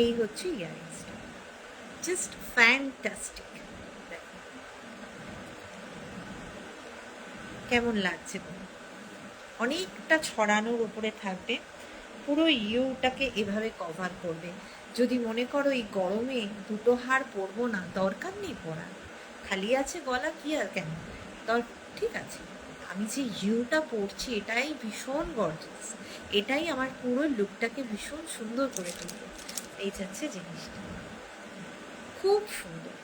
Speaker 1: এই হচ্ছে ইয়ারিংসটা, জাস্ট ফ্যান্টাস্টিক। দেখো কেমন লাগছে, অনেকটা ছড়ানোর উপরে থাকবে, পুরো ইউটাকে এভাবে কভার করবে। যদি মনে করো এই গরমে দুটো হার পরবো না, দরকার নেই পরার, খালি আছে গলা, কি আর কেন ঠিক আছে, আমি যে ইউটা পরছি এটাই ভীষণ গর্জিয়াস, এটাই আমার পুরো লুকটাকে ভীষণ সুন্দর করে তুলবে। এই যাচ্ছে জিনিসটা, খুব সুন্দর।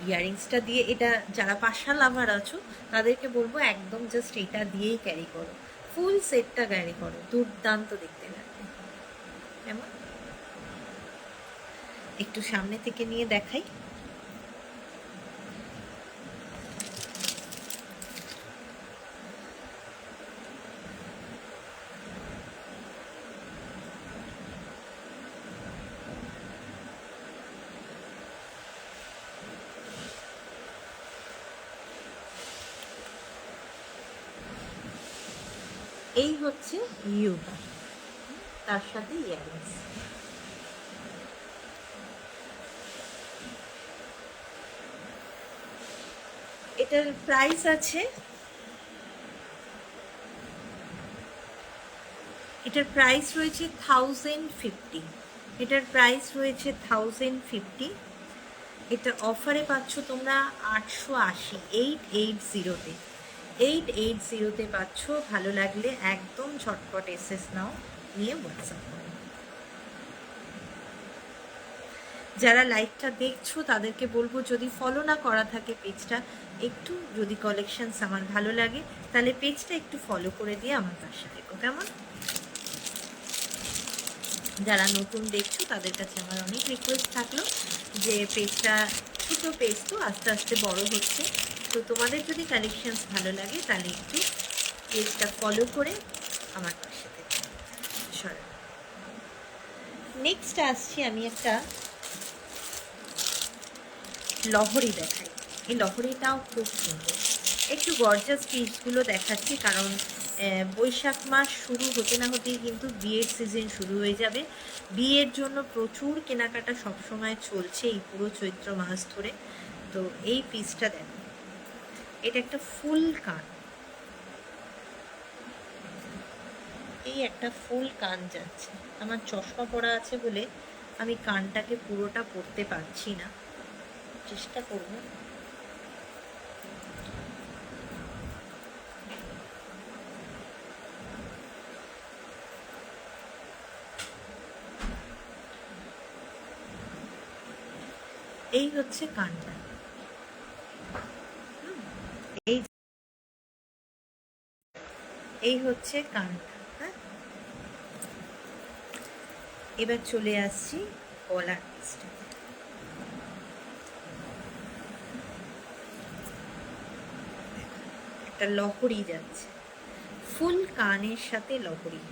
Speaker 1: ইয়ারিংসটা দিয়ে, এটা যারা পাশা লাভার আছো তাদেরকে বলবো একদম জাস্ট এটা দিয়েই ক্যারি করো, ফুল সেটটা ক্যারি করো, দুর্দান্ত দেখতে লাগবে। কেমন? একটু সামনে থেকে নিয়ে দেখাই। এই হচ্ছে ইউটা, তার সাথে ইয়ারিংস। এটার প্রাইস আছে, এটার প্রাইস রয়েছে 1050। এটার প্রাইস রয়েছে 1050। এটা অফারে পাচ্ছ তোমরা 880, 880-তে। 880-তে পাচ্ছ। ভালো লাগলে একদম ঝটপট এসএস নাও, নিয়ে হোয়াটসঅ্যাপ করো। যারা লাইভটা দেখছো তাদেরকে বলবো, যদি ফলো না করা থাকে পেজটা, একটু যদি কালেকশনস আমার ভালো লাগে তাহলে পেজটা একটু ফলো করে দিয়ে আমার পাশে দেখো, কেমন? যারা নতুন দেখছো তাদের কাছে আমার অনেক রিকোয়েস্ট থাকলো যে পেজটা, ছোটো পেজ তো আস্তে আস্তে বড় হচ্ছে, তো তোমাদের যদি কালেকশনস ভালো লাগে তাহলে একটু পেজটা ফলো করে আমার পাশে থেকে। নেক্সট আসছি আমি একটা লহরি দেখাই। এই লহরিটাও খুব সুন্দর, একটু গর্জাস পিসগুলো দেখাচ্ছি কারণ বৈশাখ মাস শুরু হতে না হতেই কিন্তু বিয়ের সিজন শুরু হয়ে যাবে। বিয়ের জন্য প্রচুর কেনাকাটা সবসময় চলছে এই পুরো চৈত্র মাস ধরে। তো এই পিসটা দেখো, এটা একটা ফুল কান, এই একটা ফুল কান যাচ্ছে। আমার চশমা পরা আছে বলে আমি কানটাকে পুরোটা পরতে পারছি না, চেষ্টা করব। এই হচ্ছে কানটা, এই এই হচ্ছে কানটা। হ্যাঁ, এবার চলে আসছি গলার পিসটা। একটা লহরি যাচ্ছে, ফুল কানের সাথে লহরি।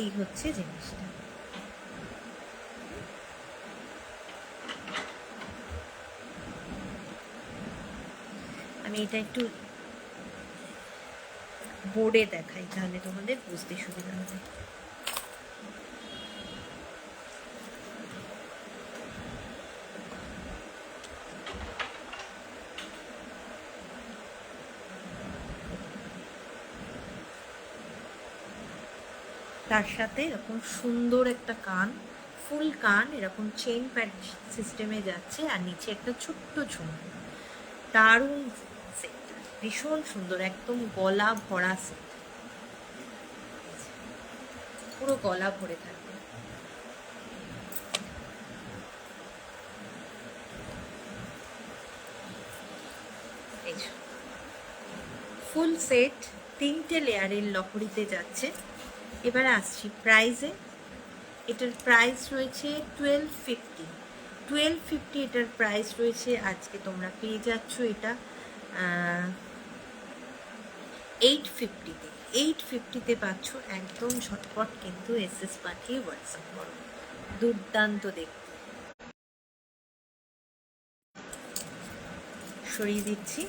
Speaker 1: এই হচ্ছে জিনিসটা। আমি এটা একটু বোর্ডে দেখাই, তাহলে তোমাদের বুঝতে সুবিধা হবে। তার সাথে এরকম সুন্দর একটা কান, ফুল কান, এরকম চেইন প্যাড সিস্টেমে যাচ্ছে, আর নিচে একটা ছোট্ট ঝুমকো। দারুণ সেট, ভীষণ সুন্দর, একদম গলা ভরা সেট, পুরো গলা ভরে থাকবে। এই ফুল সেট 3টে লেয়ারের লহরিতে যাচ্ছে। এবার আসছি প্রাইসে। এটার প্রাইস রয়েছে 1250। 1250 এটার প্রাইস রয়েছে। আজকে তোমরা পেয়ে যাচ্ছ এটা 850-তে। 850-তে পাচ্ছ একদম ঝটপট, কিন্তু এসএস পাঠিয়ে হোয়াটসঅ্যাপ করো। দুর্দান্ত দেখতে। সরিয়ে দিচ্ছি।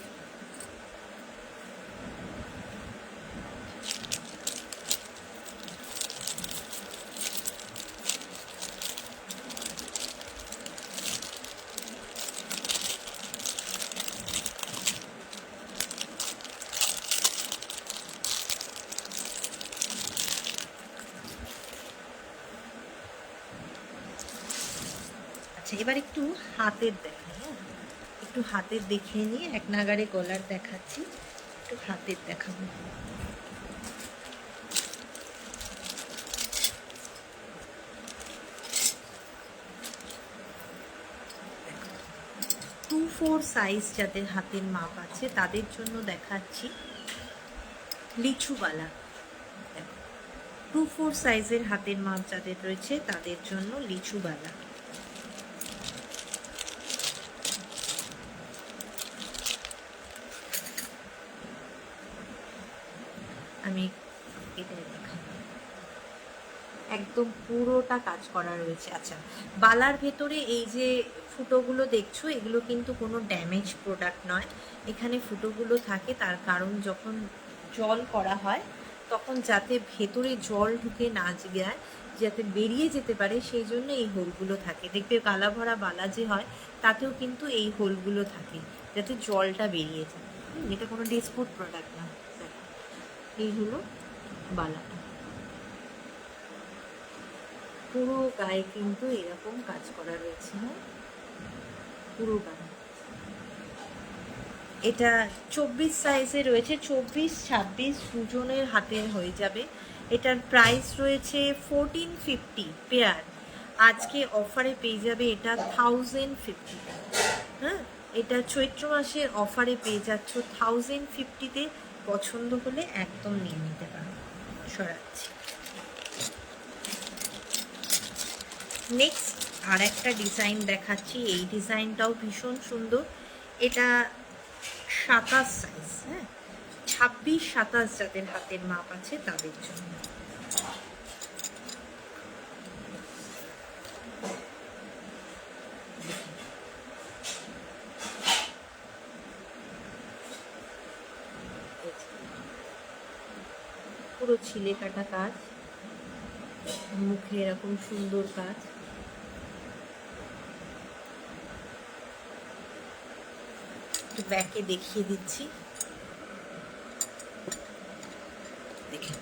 Speaker 1: আচ্ছা, এবার একটু হাতের দেখাই। হ্যাঁ, একটু হাতের দেখিয়ে নিয়ে এক নাগারে গলার দেখাচ্ছি, একটু হাতের দেখাবো। টু ফোর সাইজ যাদের হাতের মাপ আছে তাদের জন্য দেখাচ্ছি লিচুবালা। দেখো, 2-4 সাইজের হাতের মাপ যাদের রয়েছে তাদের জন্য লিচুবালা। আমি এটাই দেখাবো, একদম পুরোটা কাজ করা রয়েছে। আচ্ছা, বালার ভেতরে এই যে ফুটোগুলো দেখছো, এগুলো কিন্তু কোনো ড্যামেজ প্রোডাক্ট নয়। এখানে ফুটোগুলো থাকে তার কারণ যখন জল করা হয় তখন যাতে ভেতরে জল ঢুকে না যায়, যাতে বেরিয়ে যেতে পারে, সেই জন্য এই হোলগুলো থাকে। দেখবে কালা ভরা বালা যে হয় তাতেও কিন্তু এই হোলগুলো থাকে, যাতে জলটা বেরিয়ে যায়। এটা কোনো ডিসপুট প্রোডাক্ট না। এই হলো বালাটা, পুরো গায়ে কিন্তু এরকম কাজ করা রয়েছে। হ্যাঁ, পুরো গায়ে। এটা 24 সাইজে রয়েছে, 24-26 দুজনের হাতের হয়ে যাবে। এটার প্রাইস রয়েছে 1450 পেয়ার। আজকে অফারে পেয়ে যাবে এটা 1050। হ্যাঁ, এটা চৈত্র মাসের অফারে পেয়ে যাচ্ছ 1050-তে। পছন্দ হলে একদম নিয়ে নিতে পারো। সরাচ্ছি। নেক্সট আর একটা ডিজাইন দেখাচ্ছি। এই ডিজাইনটাও ভীষণ সুন্দর। এটা 27 সাইজ। হ্যাঁ, 26-27 যাদের হাতের মাপ আছে তাদের জন্য। পুরো ছিলে কাটা কাজ, মুখে এরকম সুন্দর কাজ। ব্যাকে দেখিয়ে দিচ্ছি, দেখে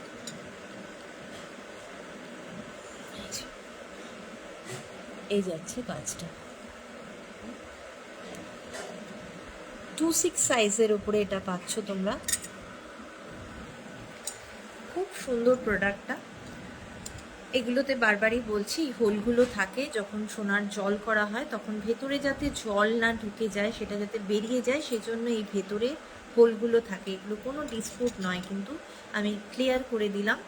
Speaker 1: এই যাচ্ছে কাজটা। 2/6 সাইজের উপরে এটা পাচ্ছ তোমরা। খুব সুন্দর প্রোডাক্টটা। এগুলোতে বারবারই বলছি, হোলগুলো থাকে যখন সোনার জল করা হয় তখন ভেতরে যাতে জল না ঢুকে যায়, সেটা যাতে বেরিয়ে যায়, সেজন্য এই ভেতরে হোলগুলো থাকে। এগুলো কোনো ডিসপুট নয়, কিন্তু আমি ক্লিয়ার করে দিলাম।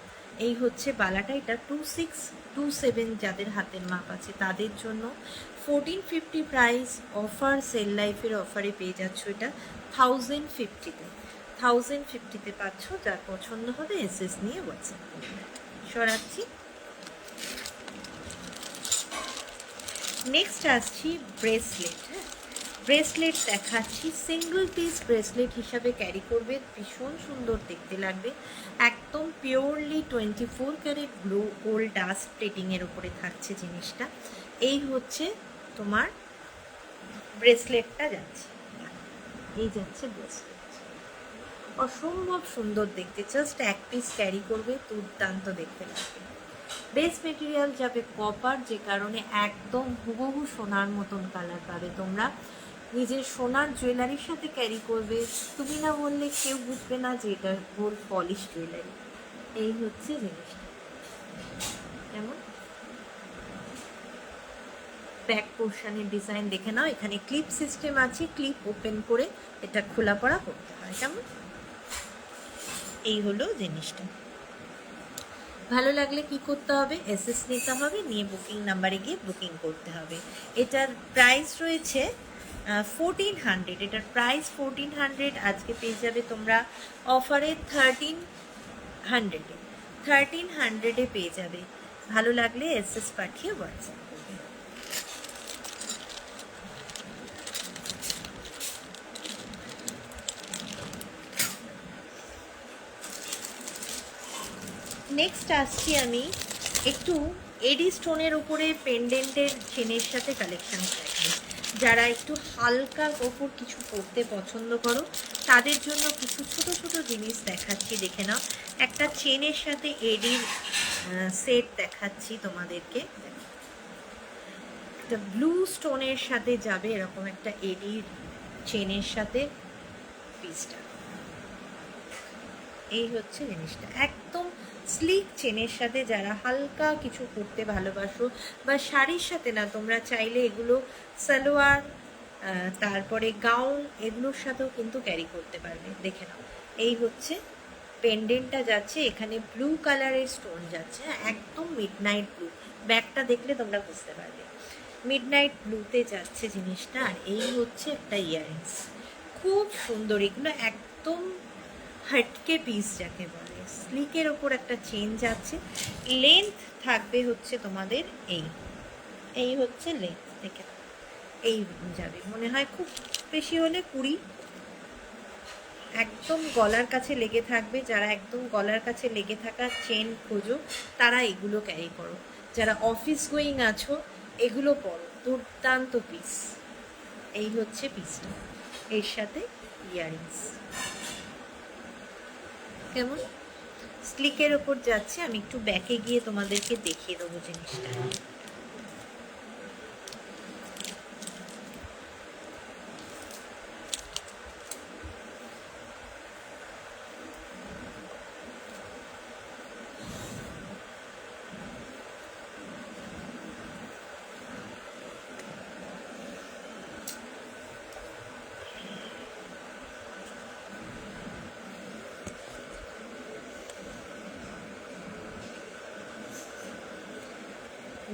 Speaker 1: এই হচ্ছে বালাটা, এটা 2627 যাদের হাতের মাপ আছে তাদের জন্য। 1450 প্রাইস, অফার সেল লাইফের অফারে পেয়ে যাচ্ছ এটা 1050-তে। 1050-তে পাচ্ছ। যার পছন্দ হবে এসএস নিয়ে হোয়াটসঅ্যাপ করবে। সরাচ্ছি। নেক্সট আসছি ব্রেসলেট। হ্যাঁ, ব্রেসলেট দেখাচ্ছি। সিঙ্গল পিস ব্রেসলেট হিসাবে ক্যারি করবে, ভীষণ সুন্দর দেখতে লাগবে। একদম purely 24 carat blue gold dust প্লেটিংয়ের উপরে থাকছে জিনিসটা। এই হচ্ছে তোমার ব্রেসলেটটা যাচ্ছে, এই যাচ্ছে ব্রেসলেট। অসম্ভব সুন্দর দেখতে, জাস্ট এক পিস ক্যারি করবে, দুর্দান্ত দেখতে লাগবে। বেস মেটেরিয়াল যাবে কপার, যে কারণে একদম হুবহু সোনার মতন কালার পাবে তোমরা। নিজের সোনার জুয়েলারির সাথে ক্যারি করবে, তুমি না বললে কেউ বুঝবে না যে এটা গোল্ড পলিশ জুয়েলারি। এই হচ্ছে জিনিসটা। কেমন ব্যাক পোর্শনের ডিজাইন দেখে নাও, এখানে ক্লিপ সিস্টেম আছে, ক্লিপ ওপেন করে এটা খোলা পড়া করতে হয়। কেমন, এই হলো জিনিসটা। ভালো লাগলে কি করতে হবে, এসএস নিতে হবে, নিয়ে বুকিং নাম্বারে গিয়ে বুকিং করতে হবে। এটার প্রাইস রয়েছে 1400, এটার প্রাইস 1400। আজকে পেয়ে যাবে তোমরা অফারে 1300-এ। 1300-এ পেয়ে যাবে। ভালো লাগলে এসএস পাঠিয়ে হোয়াটসঅ্যাপ করবে। নেক্সট আসছি আমি একটু এডি স্টোনের উপরে পেন্ডেন্টের চেনের সাথে কালেকশন দেখাই। যারা একটু হালকা ওপর কিছু পরতে পছন্দ করো তাদের জন্য কিছু ছোট ছোট জিনিস দেখাচ্ছি, দেখে নাও। একটা চেনের সাথে এডির সেট দেখাচ্ছি তোমাদেরকে। একটা ব্লু স্টোনের সাথে যাবে এরকম একটা এডির চেনের সাথে পিসটা। এই হচ্ছে জিনিসটা, একদম স্লিক চেনের সাথে। যারা হালকা কিছু করতে ভালোবাসো বা শাড়ির সাথে না, তোমরা চাইলে এগুলো সালোয়ার, তারপরে গাউন, এগুলোর সাথেও কিন্তু ক্যারি করতে পারবে। দেখে নাও, এই হচ্ছে পেন্ডেন্টটা যাচ্ছে, এখানে ব্লু কালারের স্টোন যাচ্ছে, একদম মিডনাইট ব্লু। ব্যাগটা দেখলে তোমরা বুঝতে পারবে মিডনাইট ব্লুতে যাচ্ছে জিনিসটা। আর এই হচ্ছে একটা ইয়াররিংস, খুব সুন্দর। এগুলো একদম হাটকে পিস যাকে বলে, স্লিকের ওপর একটা চেন যাচ্ছে। লেন্থ থাকবে হচ্ছে তোমাদের এই হচ্ছে লেন্থ, দেখে এই যাবে মনে হয় খুব বেশি হলে 20। একদম গলার কাছে লেগে থাকবে। যারা একদম গলার কাছে লেগে থাকা চেন খোঁজো তারা এগুলো ক্যারি করো। যারা অফিস গোয়িং আছো এগুলো পরো, দুর্দান্ত পিস। এই হচ্ছে পিসটা, এর সাথে ইয়াররিংস। কেমন স্লিকের ওপর যাচ্ছে। আমি একটু ব্যাকে গিয়ে তোমাদেরকে দেখিয়ে দেবো জিনিসটা।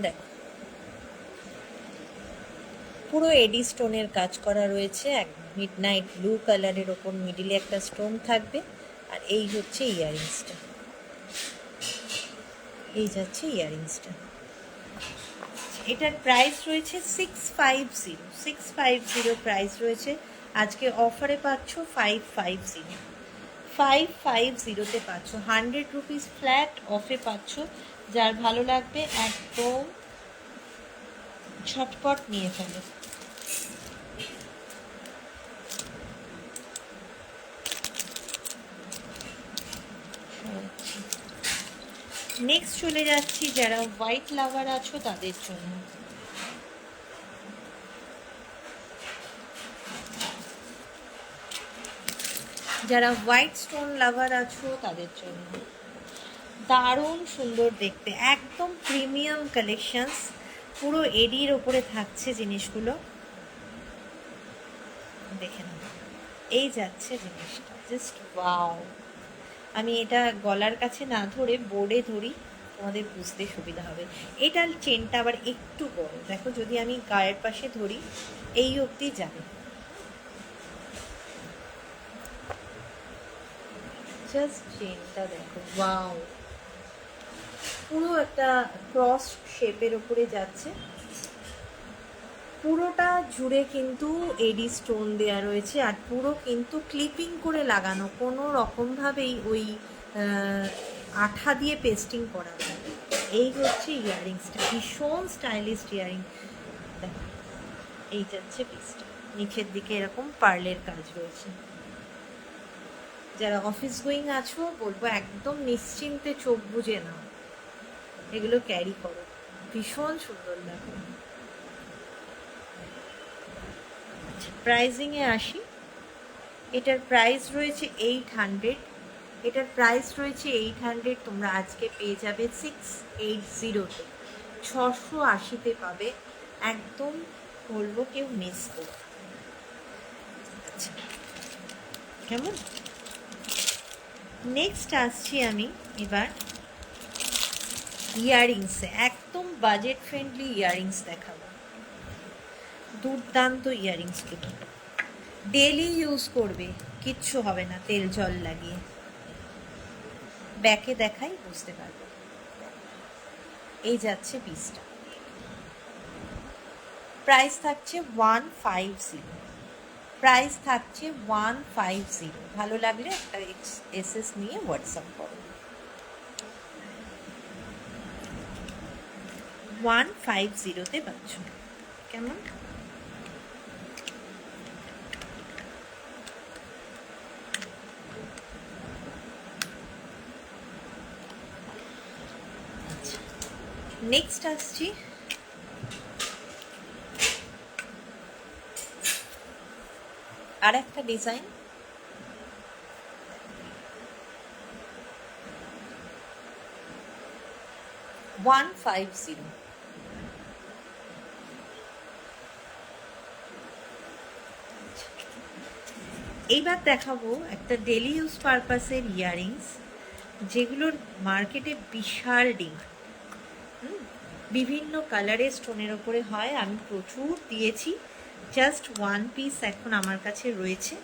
Speaker 1: দেখো, পুরো এডি স্টোনের কাজ করা রয়েছে, এক মিডনাইট ব্লু কালারের ওপর মিডিলে একটা স্টোন থাকবে। আর এই হচ্ছে ইয়াররিংসটা, এই যাচ্ছে ইয়াররিংসটা। এটার প্রাইস রয়েছে 650 প্রাইস রয়েছে। আজকে অফারে পাচ্ছ 550। 550-তে পাচ্ছ, 100 রুপিস ফ্ল্যাট অফে পাচ্ছ। যার ভালো লাগবে একদম ছটপট নিয়ে ফেলো। নেক্সট চলে যাচ্ছি যারা হোয়াইট লাভার আছো তাদের জন্য। যারা হোয়াইট স্টোন লাভার আছো তাদের জন্য দারুণ সুন্দর দেখতে, একদম প্রিমিয়াম কালেকশনস, পুরো এডির ওপরে থাকছে জিনিসগুলো। দেখে নাও, এই যাচ্ছে জিনিসটা, জাস্ট ওয়াও। আমি এটা গলার কাছে না ধরে বোর্ডে ধরি, তোমাদের বুঝতে সুবিধা হবে। এটার চেনটা আবার একটু বড়, দেখো যদি আমি গায়ের পাশে ধরি এই অবধি যাবে। জাস্ট চেনটা দেখো, ওয়াও, পুরো একটা ক্রস শেপের ওপরে যাচ্ছে। পুরোটা জুড়ে কিন্তু এডি স্টোন দেওয়া রয়েছে, আর পুরো কিন্তু ক্লিপিং করে লাগানো, কোনো রকমভাবেই ওই আঠা দিয়ে পেস্টিং করা হয়। এই হচ্ছে ইয়াররিংসটা, ভীষণ স্টাইলিশ ইয়াররিং। দেখো এই যাচ্ছে পিসটা, নিচের দিকে এরকম পার্লের কাজ রয়েছে। যারা অফিস গোয়িং আছো বলবো একদম নিশ্চিন্তে চোখ বুজে নাও, এগুলো ক্যারি করো, ভীষণ সুন্দর লাগে। প্রাইজিংয়ে আসি, এটার প্রাইস রয়েছে 800, এটার প্রাইস রয়েছে 800, তোমরা আজকে পেয়ে যাবে 680-তে, 680-তে পাবে, একদম বলবো কেউ মিস করো। আচ্ছা কেমন? নেক্সট আসছি আমি এবার ইয়াররিংসে, একদম বাজেট ফ্রেন্ডলি ইয়াররিংস দেখাবো, দুর্দান্ত ইয়াররিংসগুলো, ডেলি ইউজ করবে, কিচ্ছু হবে না তেল জল লাগিয়ে। ব্যাকে দেখাই বুঝতে পারবে। এই যাচ্ছে পিসটা, প্রাইস থাকছে 150, প্রাইস থাকছে 150। ভালো লাগলে একটা এসএস নিয়ে হোয়াটসঅ্যাপ করো। 150-তে পাচ্ছ, কেমন? নেক্সট আসছি আর একটা ডিজাইন, 150। এইবার দেখাবো একটা ডেলি ইউজ পারপাসের ইয়াররিংস, যেগুলোর মার্কেটে বিশাল ডিমান্ড। বিভিন্ন কালারের স্টোনের ওপরে হয়, আমি প্রচুর দিয়েছি, জাস্ট ওয়ান পিস এখন আমার কাছে রয়েছে।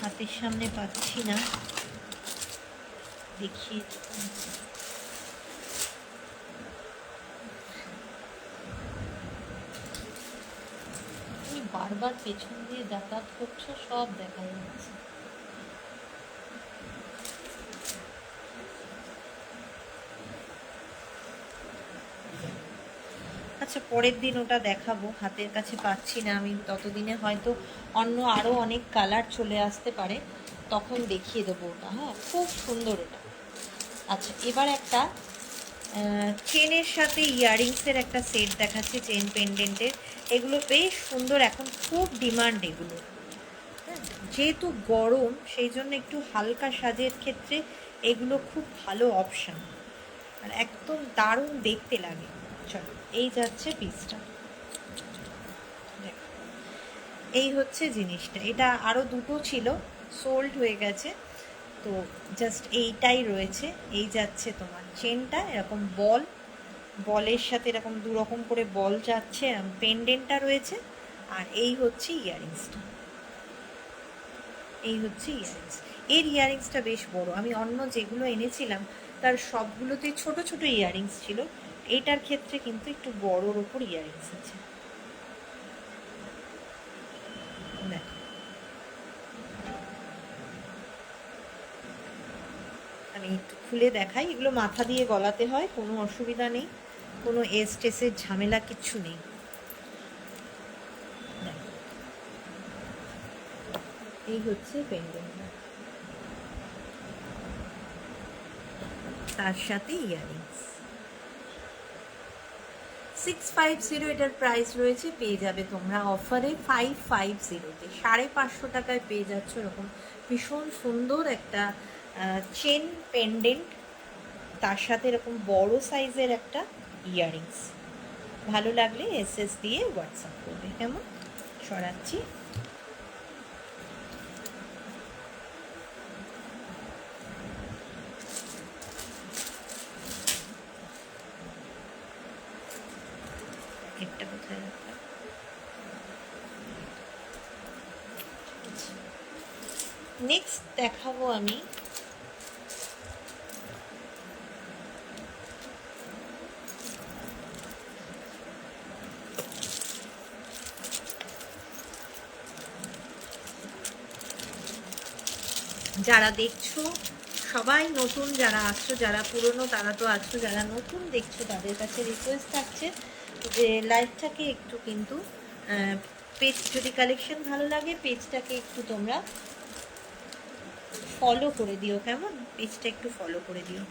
Speaker 1: হাতের সামনে পাচ্ছি না, দেখিয়ে তুমি বারবার পেছন দিয়ে যাতায়াত করছো, সব দেখা যাচ্ছে। আচ্ছা পরের দিন ওটা দেখাবো, হাতের কাছে পাচ্ছি না আমি, ততদিনে হয়তো অন্য আরও অনেক কালার চলে আসতে পারে, তখন দেখিয়ে দেবো ওটা। হ্যাঁ খুব সুন্দর ওটা। আচ্ছা এবার একটা চেনের সাথে ইয়াররিংসের একটা সেট দেখাচ্ছে, চেন পেন্ডেন্টের, এগুলো বেশ সুন্দর, এখন খুব ডিমান্ড এগুলো। হ্যাঁ যেহেতু গরম সেই জন্য একটু হালকা সাজের ক্ষেত্রে এগুলো খুব ভালো অপশান। আর একদম দারুণ দেখতে লাগে। চলো, এই যাচ্ছে পিসটা, এই হচ্ছে জিনিসটা। এটা আরও দুটো ছিল, সোল্ড হয়ে গেছে, তো জাস্ট এইটাই রয়েছে। এই যাচ্ছে তোমার চেনটা, এরকম বলের সাথে এরকম দুরকম করে বল যাচ্ছে, এরকম পেন্ডেন্টটা রয়েছে। আর এই হচ্ছে ইয়াররিংসটা, এই হচ্ছে ইয়াররিংস। এর ইয়াররিংসটা বেশ বড়, আমি অন্য যেগুলো এনেছিলাম তার সবগুলোতে ছোট ছোট ইয়াররিংস ছিল, এটার ক্ষেত্রে কিন্তু একটু বড়োর ওপর ইয়াররিংস আছে। দেখো, আমি একটু খুলে দেখাই। এগুলো মাথা দিয়ে গলাতে হয়, কোনো অসুবিধা নেই, কোনো টেসের ঝামেলা কিচ্ছু নেই। এই হচ্ছে পেন্ডেন্টটা, তার সাথে ইয়াররিংস। 650 এটার প্রাইস রয়েছে, পেয়ে যাবে তোমরা অফারে 550-তে, 550 টাকায় পেয়ে যাচ্ছ এরকম ভীষণ সুন্দর একটা চেন পেন্ডেন্ট, তার সাথে এরকম বড় সাইজের একটা ইয়াররিংস। ভালো লাগলে এসএস দিয়ে হোয়াটসঅ্যাপ করবে। কেমন সরাচ্ছি, একটা কোথায় রাখলাম, নেক্সট দেখাবো আমি যারা দেখছো সবাই নতুন, যারা আসছো, যারা পুরনো তারা তো আছো, যারা নতুন দেখছো তাদের কাছে রিকোয়েস্ট থাকছে যে লাইভটাকে একটু কিন্তু পেজ, যদি কালেকশন ভালো লাগে পেজটাকে একটু তোমরা ফলো করে দিও। কেমন, পেজটা একটু ফলো করে দিও।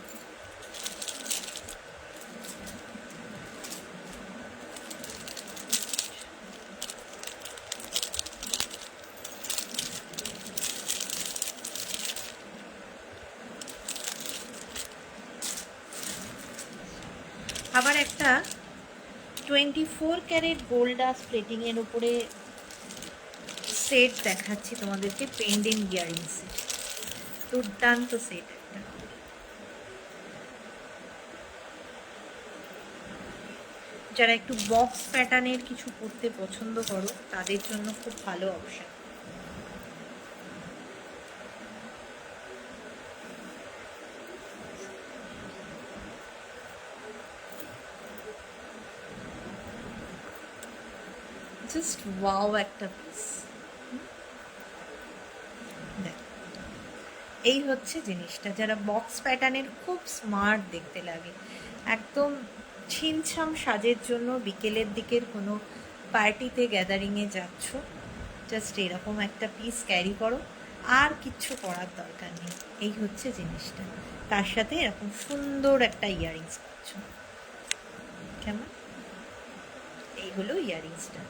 Speaker 1: আবার একটা 24 ক্যারেট গোল্ড ডাস্ট প্লেটিংয়ের উপরে সেট দেখাচ্ছি তোমাদেরকে, পেন্ডেন্ট ইয়াররিংসে, দুর্দান্ত সেট একটা। যারা একটু বক্স প্যাটার্নের কিছু পরতে পছন্দ করো তাদের জন্য খুব ভালো অপশন। জাস্ট ওয়াও একটা পিস। এই হচ্ছে জিনিসটা, যারা বক্স প্যাটার্নের খুব স্মার্ট দেখতে লাগে, একদম ছিমছাম সাজের জন্য বিকেলের দিকের কোনো পার্টিতে গ্যাদারিংয়ে যাচ্ছ, জাস্ট এরকম একটা পিস ক্যারি করো, আর কিচ্ছু করার দরকার নেই। এই হচ্ছে জিনিসটা, তার সাথে এরকম সুন্দর একটা ইয়াররিংস পাচ্ছ। কেমন, এই হলো ইয়াররিংসটা।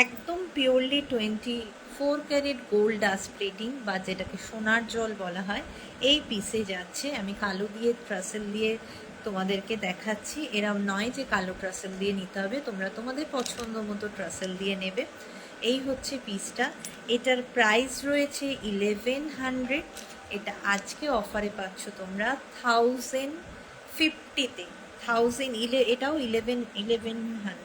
Speaker 1: একদম purely 24 carat gold dust plating, বা যেটাকে সোনার জল বলা হয়, এই পিসে যাচ্ছে। আমি কালো দিয়ে ট্রাসেল দিয়ে তোমাদেরকে দেখাচ্ছি, এরম নয় যে কালো ট্রাসেল দিয়ে নিতে হবে, তোমরা তোমাদের পছন্দ মতো ট্রাসেল দিয়ে নেবে। এই হচ্ছে পিসটা, এটার প্রাইস রয়েছে 1100, এটা আজকে অফারে পাচ্ছ তোমরা 1050-তে। এটাও 1100 না,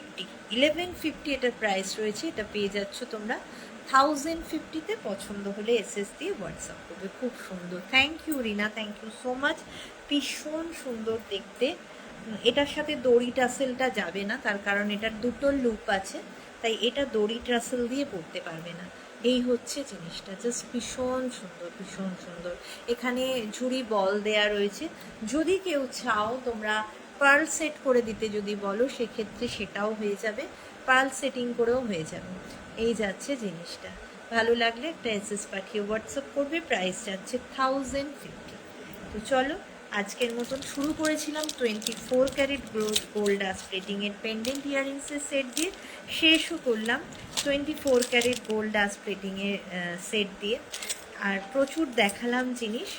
Speaker 1: 1150 এটার প্রাইস রয়েছে, এটা পেয়ে যাচ্ছ তোমরা 1050-তে। পছন্দ হলে এসএস দিয়ে হোয়াটসঅ্যাপ করবে। খুব সুন্দর, thank you Rina, thank you so much, ভীষণ সুন্দর দেখতে। এটার সাথে দড়ি টাসেলটা যাবে না, তার কারণ এটার দুটো লুপ আছে, তাই এটা দড়ি টাসেল দিয়ে পরতে পারবে না। এই হচ্ছে জিনিসটা, জাস্ট ভীষণ সুন্দর, ভীষণ সুন্দর। এখানে ঝুড়ি বল দেয়া রয়েছে, যদি কেউ চাও তোমরা পার্ল সেট করে দিতে যদি বলো সেক্ষেত্রে সেটাও হয়ে যাবে, পার্ল সেটিং করেও হয়ে যাবে। এই যাচ্ছে জিনিসটা, ভালো লাগলে একটা এসএস পাঠিয়ে হোয়াটসঅ্যাপ করবে, প্রাইস যাচ্ছে 1050। তো চলো আজকের মতন শুরু করেছিলাম 24 ক্যারেট গোল্ড ডাস্ট প্লেটিংয়ের পেন্ডেন্ট ইয়ারিংসের সেট দিয়ে, শেষও করলাম 24 ক্যারেট গোল্ড ডাস্ট প্লেটিংয়ের সেট দিয়ে। আর প্রচুর দেখালাম জিনিস।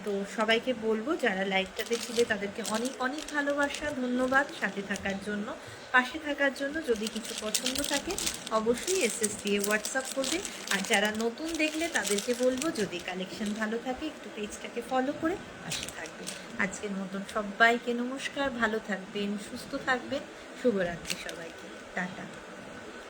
Speaker 1: তো সবাইকে বলবো যারা লাইভটাতে ছিলে তাদেরকে অনেক অনেক ভালোবাসা, ধন্যবাদ সাথে থাকার জন্য, পাশে থাকার জন্য। যদি কিছু পছন্দ থাকে অবশ্যই এসএস দিয়ে হোয়াটসঅ্যাপ করবে। আর যারা নতুন দেখলে তাদেরকে বলবো যদি কালেকশন ভালো থাকে একটু পেজটাকে ফলো করে পাশে থাকবে। আজকের মতন সবাইকে নমস্কার, ভালো থাকবেন, সুস্থ থাকবেন, শুভরাত্রি সবাইকে, টাটা।